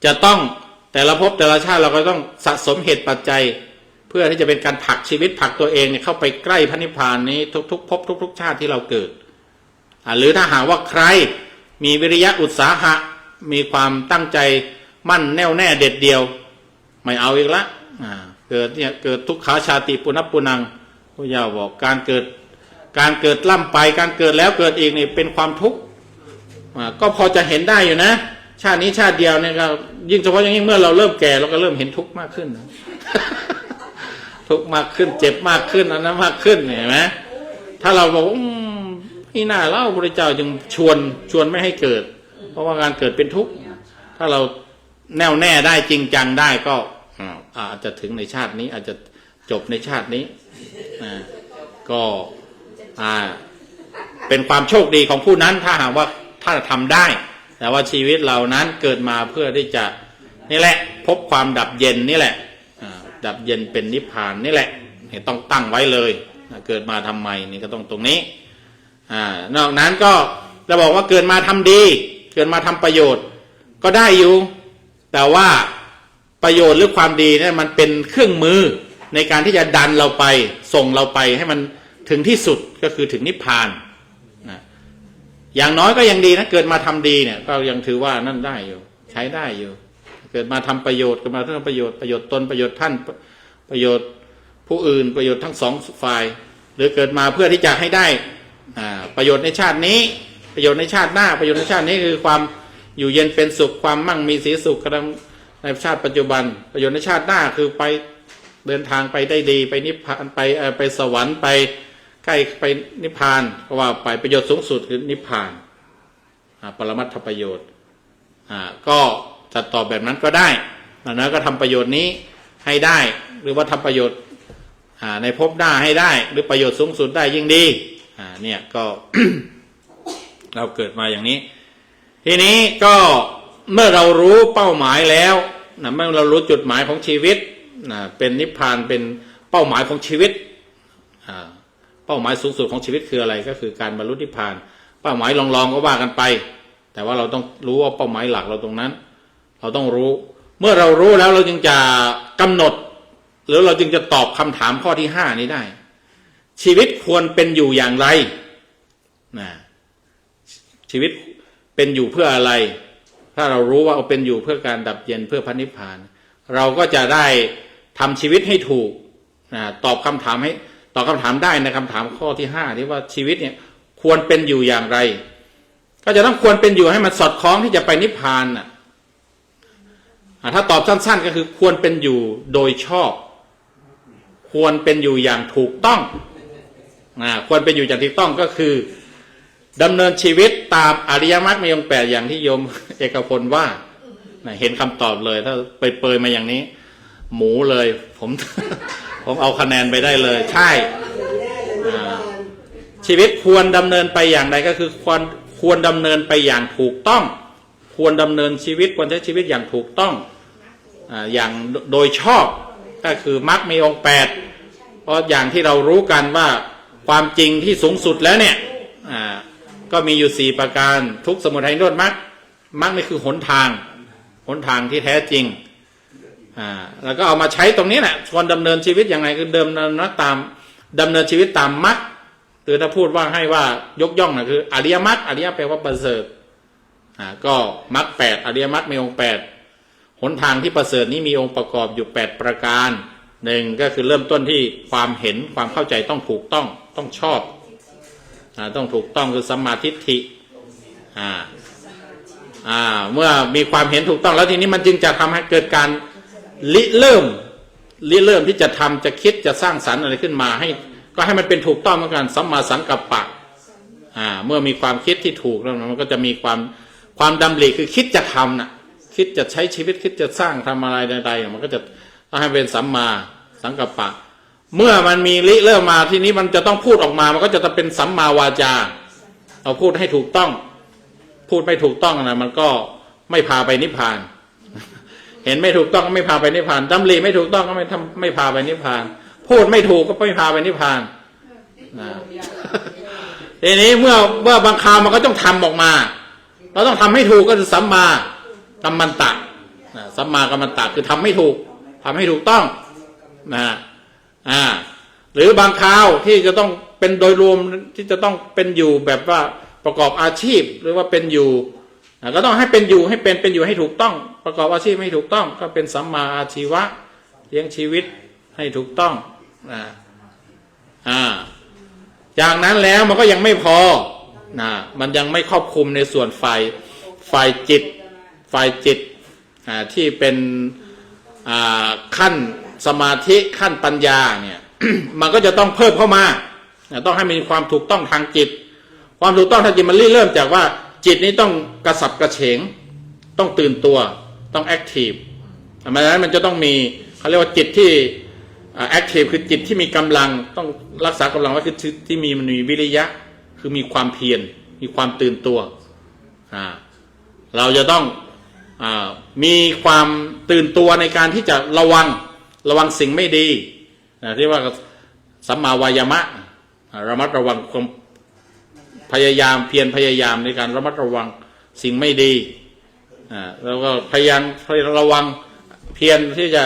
จะต้องแต่ละภพแต่ละชาติเราก็ต้องสะสมเหตุปัจจัยเพื่อที่จะเป็นการผลักชีวิตผลักตัวเองเนี่ยเข้าไปใกล้พระนิพพานนี้ทุกๆภพทุกๆชาติที่เราเกิดหรือถ้าหากว่าใครมีวิริยะอุตสาหะมีความตั้งใจมั่นแน่วแน่เด็ดเดียวไม่เอาอีกละเกิดทุกขาชาติปุณปุนังพระเจ้าบอกการเกิดล่ำไปการเกิดแล้วเกิดอีกนี่เป็นความทุกข์ก็พอจะเห็นได้อยู่นะชาตินี้ชาติเดียวเนี่ยก็ยิ่งเฉพาะอย่างยิ่งเมื่อเราเริ่มแก่เราก็เริ่มเห็นทุกข์มากขึ้นนะ ทุกข์มากขึ้นเจ็บมากขึ้นอันนั้นมากขึ้นเห็นไหมถ้าเราบอกนี่น่าเล่าพระเจ้าจึงชวนไม่ให้เกิดเพราะว่าการเกิดเป็นทุกข์ถ้าเราแน่วแน่ได้จริงจังได้ก็อาจจะถึงในชาตินี้อาจจะจบในชาตินี้ก็เป็นความโชคดีของผู้นั้นถ้าหากว่าถ้าทำได้แต่ว่าชีวิตเรานั้นเกิดมาเพื่อที่จะนี่แหละพบความดับเย็นนี่แหละดับเย็นเป็นนิพพานนี่แหละต้องตั้งไว้เลยเกิดมาทำไมนี่ก็ต้องตรงนี้นอกนั้นก็จะบอกว่าเกิดมาทำดีเกิดมาทำประโยชน์ก็ได้อยู่แต่ว่าประโยชน์หรือความดีเนี่ยมันเป็นเครื่องมือในการที่จะดันเราไปส่งเราไปให้มันถึงที่สุดก็คือถึงนิพพานอย่างน้อยก็ยังดีนะเกิดมาทำดีเนี่ยก็ยังถือว่านั่นได้อยู่ใช้ได้อยู่เกิดมาทำประโยชน์เกิดมาทำประโยชน์ตนประโยชน์ท่านประโยชน์ผู้อื่นประโยชน์ทั้งสองฝ่ายหรือเกิดมาเพื่อที่จะให้ได้ประโยชน์ในชาตินี้ประโยชน์ในชาติหน้าประโยชน์ในชาตินี้คือความอยู่เย็นเป็นสุขความมั่งมีสีสุขในชาติปัจจุบันประโยชน์ในชาติหน้าคือไปเดินทางไปได้ดีไปนิพพานไปสวรรค์ไปใกล้ไปนิพพานเพราะว่าไปประโยชน์สูงสุดคือนิพพาน ปรมัตถประโยชน์ก็จะตอบแบบนั้นก็ได้นะก็ทำประโยชน์นี้ให้ได้หรือว่าทำประโยชน์ในภพหน้าให้ได้หรือประโยชน์สูงสุดได้ยิ่งดีเนี่ยก็ เราเกิดมาอย่างนี้ทีนี้ก็เมื่อเรารู้เป้าหมายแล้วเมื่อเรารู้จุดหมายของชีวิตเป็นนิพพานเป็นเป้าหมายของชีวิตเป้าหมายสูงสุดของชีวิตคืออะไรก็คือการบรรลุนิพพานเป้าหมายลองๆก็ว่ากันไปแต่ว่าเราต้องรู้ว่าเป้าหมายหลักเราตรงนั้นเราต้องรู้เมื่อเรารู้แล้วเราจึงจะกำหนดหรือเราจึงจะตอบคำถามข้อที่5นี้ได้ชีวิตควรเป็นอยู่อย่างไรชีวิตเป็นอยู่เพื่ออะไรถ้าเรารู้ว่าเอาเป็นอยู่เพื่อการดับเย็นเพื่อพระนิพพานเราก็จะได้ทำชีวิตให้ถูกตอบคำถามได้ในคำถามข้อที่5ที่ว่าชีวิตเนี่ยควรเป็นอยู่อย่างไรก็จะต้องควรเป็นอยู่ให้มันสอดคล้องที่จะไปนิพพานถ้าตอบสั้นๆก็คือควรเป็นอยู่โดยชอบควรเป็นอยู่อย่างถูกต้องควรเป็นอยู่อย่างถูกต้องก็คือดำเนินชีวิตตามอริยมรรคมีองค์8อย่างที่โยมเอกพลว่าเห็นคำตอบเลยถ้าเปยๆมาอย่างนี้หมูเลยผม ผมเอาคะแนนไปได้เลยใช่ชีวิตควรดำเนินไปอย่างใดก็คือควรดำเนินไปอย่างถูกต้องควรดำเนินชีวิตควรใช้ชีวิตอย่างถูกต้องอย่างโดยชอบก็คือมรรคมีองค์8เพราะอย่างที่เรารู้กันว่าความจริงที่สูงสุดแล้วเนี่ยก็มีอยู่4ประการทุกข์สมุทัยนิโรธมรรคนี่คือหนทางที่แท้จริงแล้วก็เอามาใช้ตรงนี้แหละควรดำเนินชีวิตอย่างไรคือดำเนินชีวิตตามมรรคหรือถ้าพูดว่าให้ว่ายกย่องนะคืออริยมรรคอริยแปลว่าประเสริฐก็มรรค8อริยมรรคมีองค์8หนทางที่ประเสริฐนี้มีองค์ประกอบอยู่8ประการ1ก็คือเริ่มต้นที่ความเห็นความเข้าใจต้องถูกต้องชอบต้องถูกต้องคือสัมมาทิฏฐิเมื่อมีความเห็นถูกต้องแล้วทีนี้มันจึงจะทำให้เกิดการริเริ่มที่จะทำจะคิดจะสร้างสรรค์อะไรขึ้นมาก็ให้มันเป็นถูกต้องเหมือนกันสัมมาสังกัปปะเมื่อมีความคิดที่ถูกแล้วมันก็จะมีความดำริคือคิดจะทำคิดจะใช้ชีวิตคิดจะสร้างทำอะไรใดๆมันก็จะต้องให้เป็นสัมมาสังกัปปะเมื่อมันมีริเริ่มมาทีนี้มันจะต้องพูดออกมามันก็จะเป็นสัมมาวาจาเอาพูดให้ถูกต้องพูดไม่ถูกต้องนะมันก็ไม่พาไปนิพพานเห็นไม่ถูกต้องก็ไม่พาไปนิพพานดำริไม่ถูกต้องก็ไม่พาไปนิพพานพูดไม่ถูกก็ไม่พาไปนิพพานทีนี้เมื่อบางคราวมันก็ต้องทำออกมาเราต้องทำให้ถูกก็คือสัมมากัมมันตะสัมมากัมมันตะคือทำให้ถูกต้องหรือบางคราวที่จะต้องเป็นโดยรวมที่จะต้องเป็นอยู่แบบว่าประกอบอาชีพหรือว่าเป็นอยู่ก็ต้องให้เป็นอยู่ให้เป็นอยู่ให้ถูกต้องประกอบอาชีพให้ถูกต้องก็เป็นสัมมาอาชีวะเลี้ยงชีวิตให้ถูกต้องจากนั้นแล้วมันก็ยังไม่พอมันยังไม่ครอบคลุมในส่วนฝ่ายจิตที่เป็นขั้นสมาธิขั้นปัญญาเนี่ย มันก็จะต้องเพิ่มเข้ามาต้องให้มีความถูกต้องทางจิตความถูกต้องทางจิตมันเริ่มจากว่าจิตนี้ต้องกระสับกระเฉงต้องตื่นตัวต้องแอคทีฟดังนั้นมันจะต้องมีเขาเรียกว่าจิตที่แอคทีฟคือจิตที่มีกำลังต้องรักษากำลังไว้คือที่มันมีวิริยะคือมีความเพียรมีความตื่นตัวเราจะต้องมีความตื่นตัวในการที่จะระวังสิ่งไม่ดีที่ว่าสัมมาวายามะระมัดระวังความพยายามเพียรพยายามในการระมัดระวังสิ่งไม่ดีแล้วก็พยายามระวังเพียรที่จะ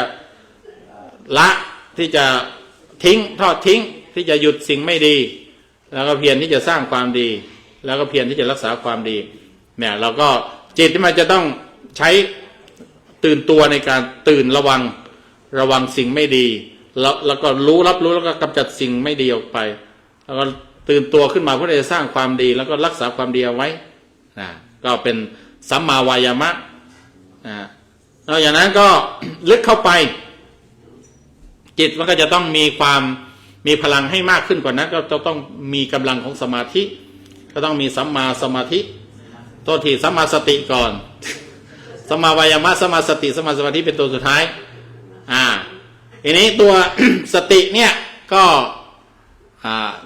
ละที่จะทอดทิ้งที่จะหยุดสิ่งไม่ดีแล้วก็เพียรที่จะสร้างความดีแล้วก็เพียรที่จะรักษาความดีเนี่ยเราก็จิตที่มันจะต้องใช้ตื่นตัวในการตื่นระวังสิ่งไม่ดีแล้วก็รับรู้แล้วก็กำจัดสิ่งไม่ดีออกไปแล้วก็ตื่นตัวขึ้นมาเพื่อจะสร้างความดีแล้วก็รักษาความดีเอาไว้ก็เป็นสัมมาวายามะแล้วอย่างนั้นก็ลึกเข้าไปจิตมันก็จะต้องมีพลังให้มากขึ้นกว่านั้นก็ต้องมีกำลังของสมาธิก็ต้องมีสัมมาสมาธิ โทษทีสัมมาสติก่อนสัมมาวายามะสัมมาสติสัมมาสมาธิเป็นตัวสุดท้ายทีนี้ตัว สติเนี่ยก็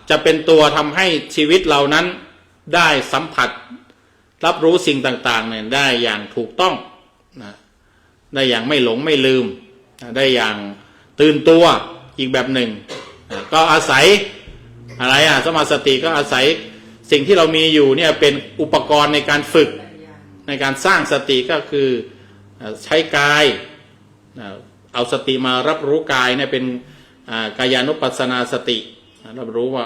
จะเป็นตัวทำให้ชีวิตเรานั้นได้สัมผัสรับรู้สิ่งต่างๆเนี่ยได้อย่างถูกต้องนะได้อย่างไม่หลงไม่ลืมได้อย่างตื่นตัวอีกแบบหนึ่งก็อาศัยอะไรสมาสติก็อาศัยสิ่งที่เรามีอยู่เนี่ยเป็นอุปกรณ์ในการฝึกในการสร้างสติก็คือใช้กายเอาสติมารับรู้กายเนี่ยเป็นกายานุปัสสนาสติรับรู้ว่า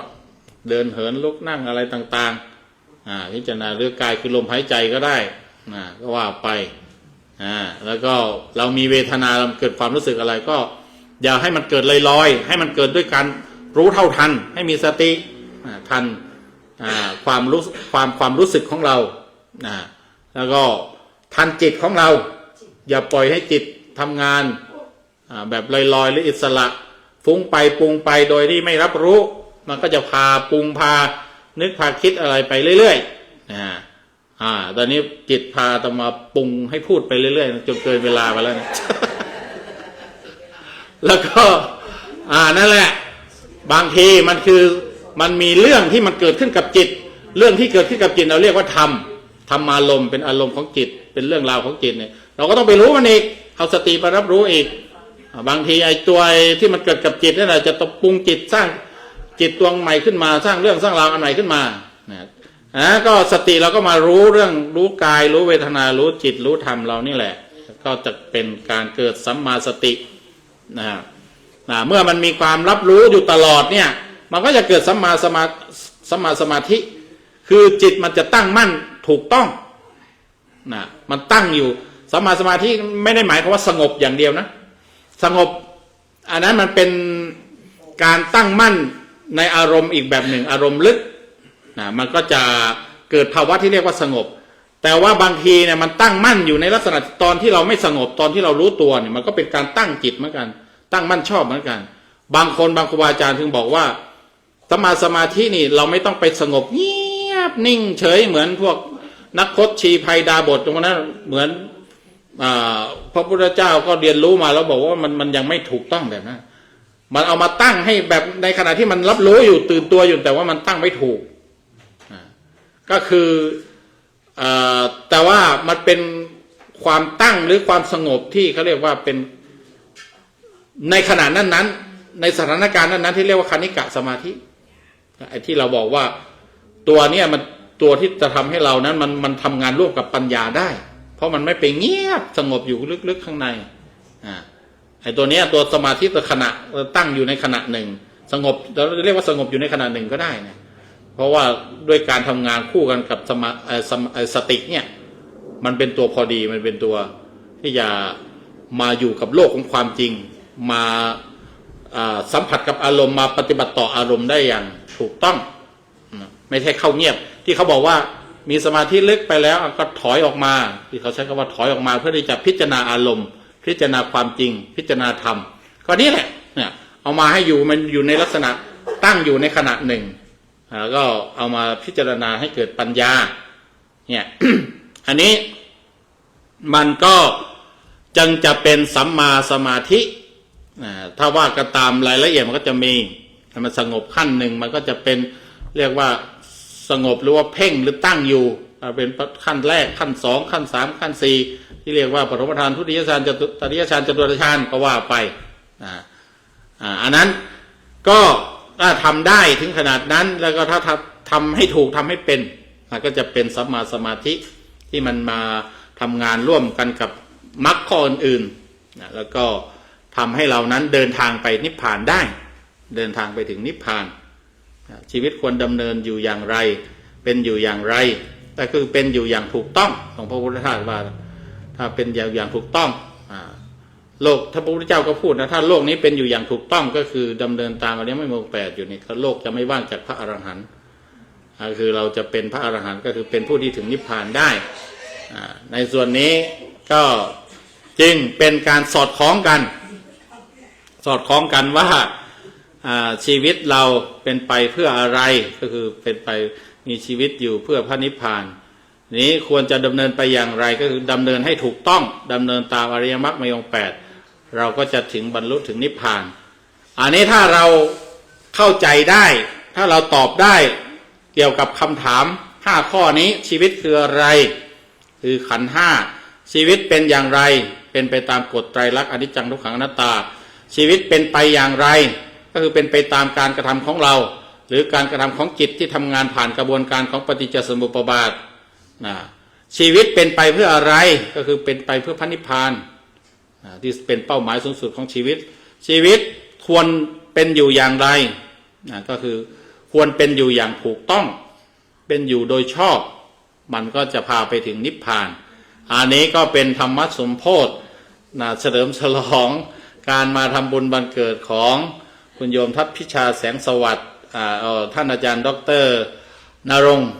เดินเหินลุกนั่งอะไรต่างๆพิจารณาเรื่องกายคือลมหายใจก็ได้ก็ว่าไปแล้วก็เรามีเวทนาเกิดความรู้สึกอะไรก็อย่าให้มันเกิดลอยๆให้มันเกิดด้วยการรู้เท่าทันให้มีสติทันความรู้สึกของเราแล้วก็ทันจิตของเราอย่าปล่อยให้จิตทำงานแบบลอยๆหรืออิสระฟุ้งไปปรุงไปโดยที่ไม่รับรู้มันก็จะพาปรุงพานึกพาคิดอะไรไปเรื่อยๆตอนนี้จิตพาต้องมาปรุงให้พูดไปเรื่อยๆจนเกินเวลาไปแล้วนะ แล้วก็นั่นแหละบางทีมันมีเรื่องที่มันเกิดขึ้นกับจิตเรื่องที่เกิดขึ้นกับจิตเราเรียกว่าธรรมอารมณ์เป็นอารมณ์ของจิตเป็นเรื่องราวของจิตเนี่ยเราก็ต้องไปรู้มันอีกเอาสติมารับรู้อีกบางทีไอ้ตัวที่มันเกิดกับจิตนี่แหละจะต้องปรุงจิตสร้างจิตดวงใหม่ขึ้นมาสร้างเรื่องสร้างราวอันใหม่ขึ้นมาก็สติเราก็มารู้เรื่องรู้กายรู้เวทนารู้จิตรู้ธรรมเรานี่แหละก็จะเป็นการเกิดสัมมาสติเมื่อมันมีความรับรู้อยู่ตลอดเนี่ยมันก็จะเกิดสัมมาสมาธิคือจิตมันจะตั้งมั่นถูกต้องมันตั้งอยู่สัมมาสมาธิไม่ได้หมายความว่าสงบอย่างเดียวนะสงบอันนั้นมันเป็นการตั้งมั่นในอารมณ์อีกแบบหนึ่งอารมณ์ลึกมันก็จะเกิดภาวะที่เรียกว่าสงบแต่ว่าบางทีเนี่ยมันตั้งมั่นอยู่ในลักษณะตอนที่เราไม่สงบตอนที่เรารู้ตัวเนี่ยมันก็เป็นการตั้งจิตเหมือนกันตั้งมั่นชอบเหมือนกันบางครูบาอาจารย์ถึงบอกว่าสัมมาสมาธินี่เราไม่ต้องไปสงบเงียบนิ่งเฉยเหมือนพวกนักพจน์ชีภัยดาบทตรงนั้นเหมือนพระพุทธเจ้าก็เรียนรู้มาแล้วบอกว่ามันยังไม่ถูกต้องแบบนั้นมันเอามาตั้งให้แบบในขณะที่มันรับรู้อยู่ตื่นตัวอยู่แต่ว่ามันตั้งไม่ถูกก็คือแต่ว่ามันเป็นความตั้งหรือความสงบที่เขาเรียกว่าเป็นในขณะนั้นในสถานการณ์นั้นที่เรียกว่าคณิกะสมาธิไอ้ที่เราบอกว่าตัวเนี้ยมันตัวที่จะทำให้เรานั้นมันทำงานร่วมกับปัญญาได้เพราะมันไม่ไปเงียบสงบอยู่ลึกๆข้างในไอ้ตัวเนี้ยตัวสมาธิตัวขณะตั้งอยู่ในขณะหนึ่งสงบเราเรียกว่าสงบอยู่ในขณะหนึ่งก็ได้นะเพราะว่าด้วยการทำงานคู่กันกับสติเนี่ยมันเป็นตัวพอดีมันเป็นตัวที่จะมาอยู่กับโลกของความจริงมาสัมผัสกับอารมณ์มาปฏิบัติต่ออารมณ์ได้อย่างถูกต้องไม่ใช่เข้าเงียบที่เขาบอกว่ามีสมาธิลึกไปแล้วก็ถอยออกมาที่เขาใช้คำว่าถอยออกมาเพื่อที่จะพิจารณาอารมณ์พิจารณาความจริงพิจารณาธรรมก็นี่แหละเนี่ยเอามาให้อยู่มันอยู่ในลักษณะตั้งอยู่ในขณะหนึ่งแล้วก็เอามาพิจารณาให้เกิดปัญญาเนี่ย อันนี้มันก็จึงจะเป็นสัมมาสมาธิถ้าว่ากันตามรายละเอียดมันก็จะมีมันสงบขั้นหนึ่งมันก็จะเป็นเรียกว่าสงบหรือว่าเพ่งหรือตั้งอยู่เป็นขั้นแรกขั้นสองขั้นสามขั้นสี่ที่เรียกว่าปฐมฌานทุติยฌานตติยฌานจตุตฌานก็ว่าไปอันนั้นก็ถ้าทำได้ถึงขนาดนั้นแล้วก็ถ้าทำให้ถูกทำให้เป็นก็จะเป็นสัมมาสมาธิที่มันมาทำงานร่วมกันกับมรรคข้ออื่นๆแล้วก็ทำให้เรานั้นเดินทางไปนิพพานได้เดินทางไปถึงนิพพานชีวิตควรดำเนินอยู่อย่างไรเป็นอยู่อย่างไรแต่คือเป็นอยู่อย่างถูกต้องของพระพุทธเจ้าว่าถ้าเป็นอย่างถูกต้องโลกถ้าพระพุทธเจ้าก็พูดนะถ้าโลกนี้เป็นอยู่อย่างถูกต้องก็คือดำเนินตามอริยมรรคมีองค์ 8อยู่นี่โลกจะไม่ว่างจากพระอรหันต์คือเราจะเป็นพระอรหันต์ก็คือเป็นผู้ที่ถึงนิพพานได้ในส่วนนี้ก็จึงเป็นการสอดคล้องกันว่าชีวิตเราเป็นไปเพื่ออะไรก็คือเป็นไปมีชีวิตอยู่เพื่อพระนิพพาน นี้ควรจะดำเนินไปอย่างไรก็คือดำเนินให้ถูกต้องดำเนินตามอริยมรรคมีองค์ 8เราก็จะถึงบรรลุถึงนิพพานอันนี้ถ้าเราเข้าใจได้ถ้าเราตอบได้เกี่ยวกับคำถาม5ข้อนี้ชีวิตคืออะไรคือขันธ์5ชีวิตเป็นอย่างไรเป็นไปตามกฎไตรลักษณ์อนิจจังทุกขังอนัตตาชีวิตเป็นไปอย่างไรก็คือเป็นไปตามการกระทำของเราหรือการกระทำของจิตที่ทำงานผ่านกระบวนการของปฏิจจสมุปบาทชีวิตเป็นไปเพื่ออะไรก็คือเป็นไปเพื่อพระนิพพานที่เป็นเป้าหมายสูงสุดของชีวิตชีวิตควรเป็นอยู่อย่างไรก็คือควรเป็นอยู่อย่างถูกต้องเป็นอยู่โดยชอบมันก็จะพาไปถึงนิพพานอันนี้ก็เป็นธรรมสมโภชเฉลิมฉลองการมาทำบุญวันเกิดของคุณโยมทัพพิชาแสงสวัสดิ์ท่านอาจารย์ดร.ณรงค์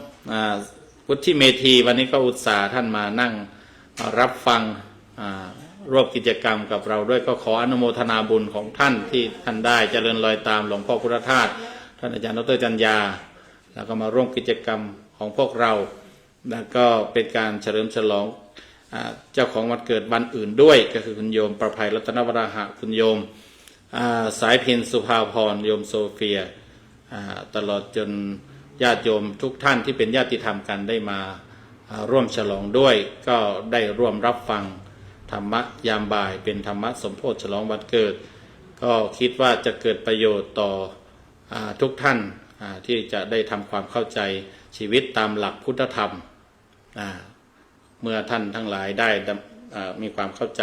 วุฒิเมธีวันนี้ก็อุตส่าห์ท่านมานั่งรับฟังร่วมกิจกรรมกับเราด้วยก็ขออนุโมทนาบุญของท่านที่ท่านได้เจริญรอยตามหลวงพ่อพุทธทาสท่านอาจารย์ดร.จันยาแล้วก็มาร่วมกิจกรรมของพวกเราแล้วก็เป็นการเฉลิมฉลองเจ้าของวันเกิดวันอื่นด้วยก็คือคุณโยมประภัยรัตนวราหะคุณโยมสายเพ็ญสุภาพรโยมโซเฟียตลอดจนญาติโยมทุกท่านที่เป็นญาติธรรมกันได้มาร่วมฉลองด้วยก็ได้ร่วมรับฟังธรรมะยามบ่ายเป็นธรรมะสมโภชฉลองวันเกิดก็คิดว่าจะเกิดประโยชน์ต่อทุกท่านที่จะได้ทำความเข้าใจชีวิตตามหลักพุทธธรรมเมื่อท่านทั้งหลายได้มีความเข้าใจ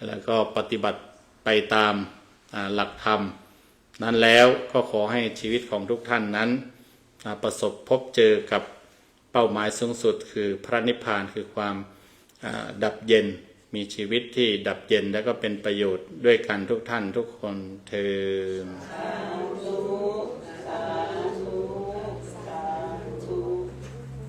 แล้วก็ปฏิบัติไปตามหลักธรรมนั้นแล้วก็ขอให้ชีวิตของทุกท่านนั้นประสบพบเจอกับเป้าหมายสูงสุดคือพระนิพพานคือความดับเย็นมีชีวิตที่ดับเย็นและก็เป็นประโยชน์ด้วยกันทุกท่านทุกคนเทอญ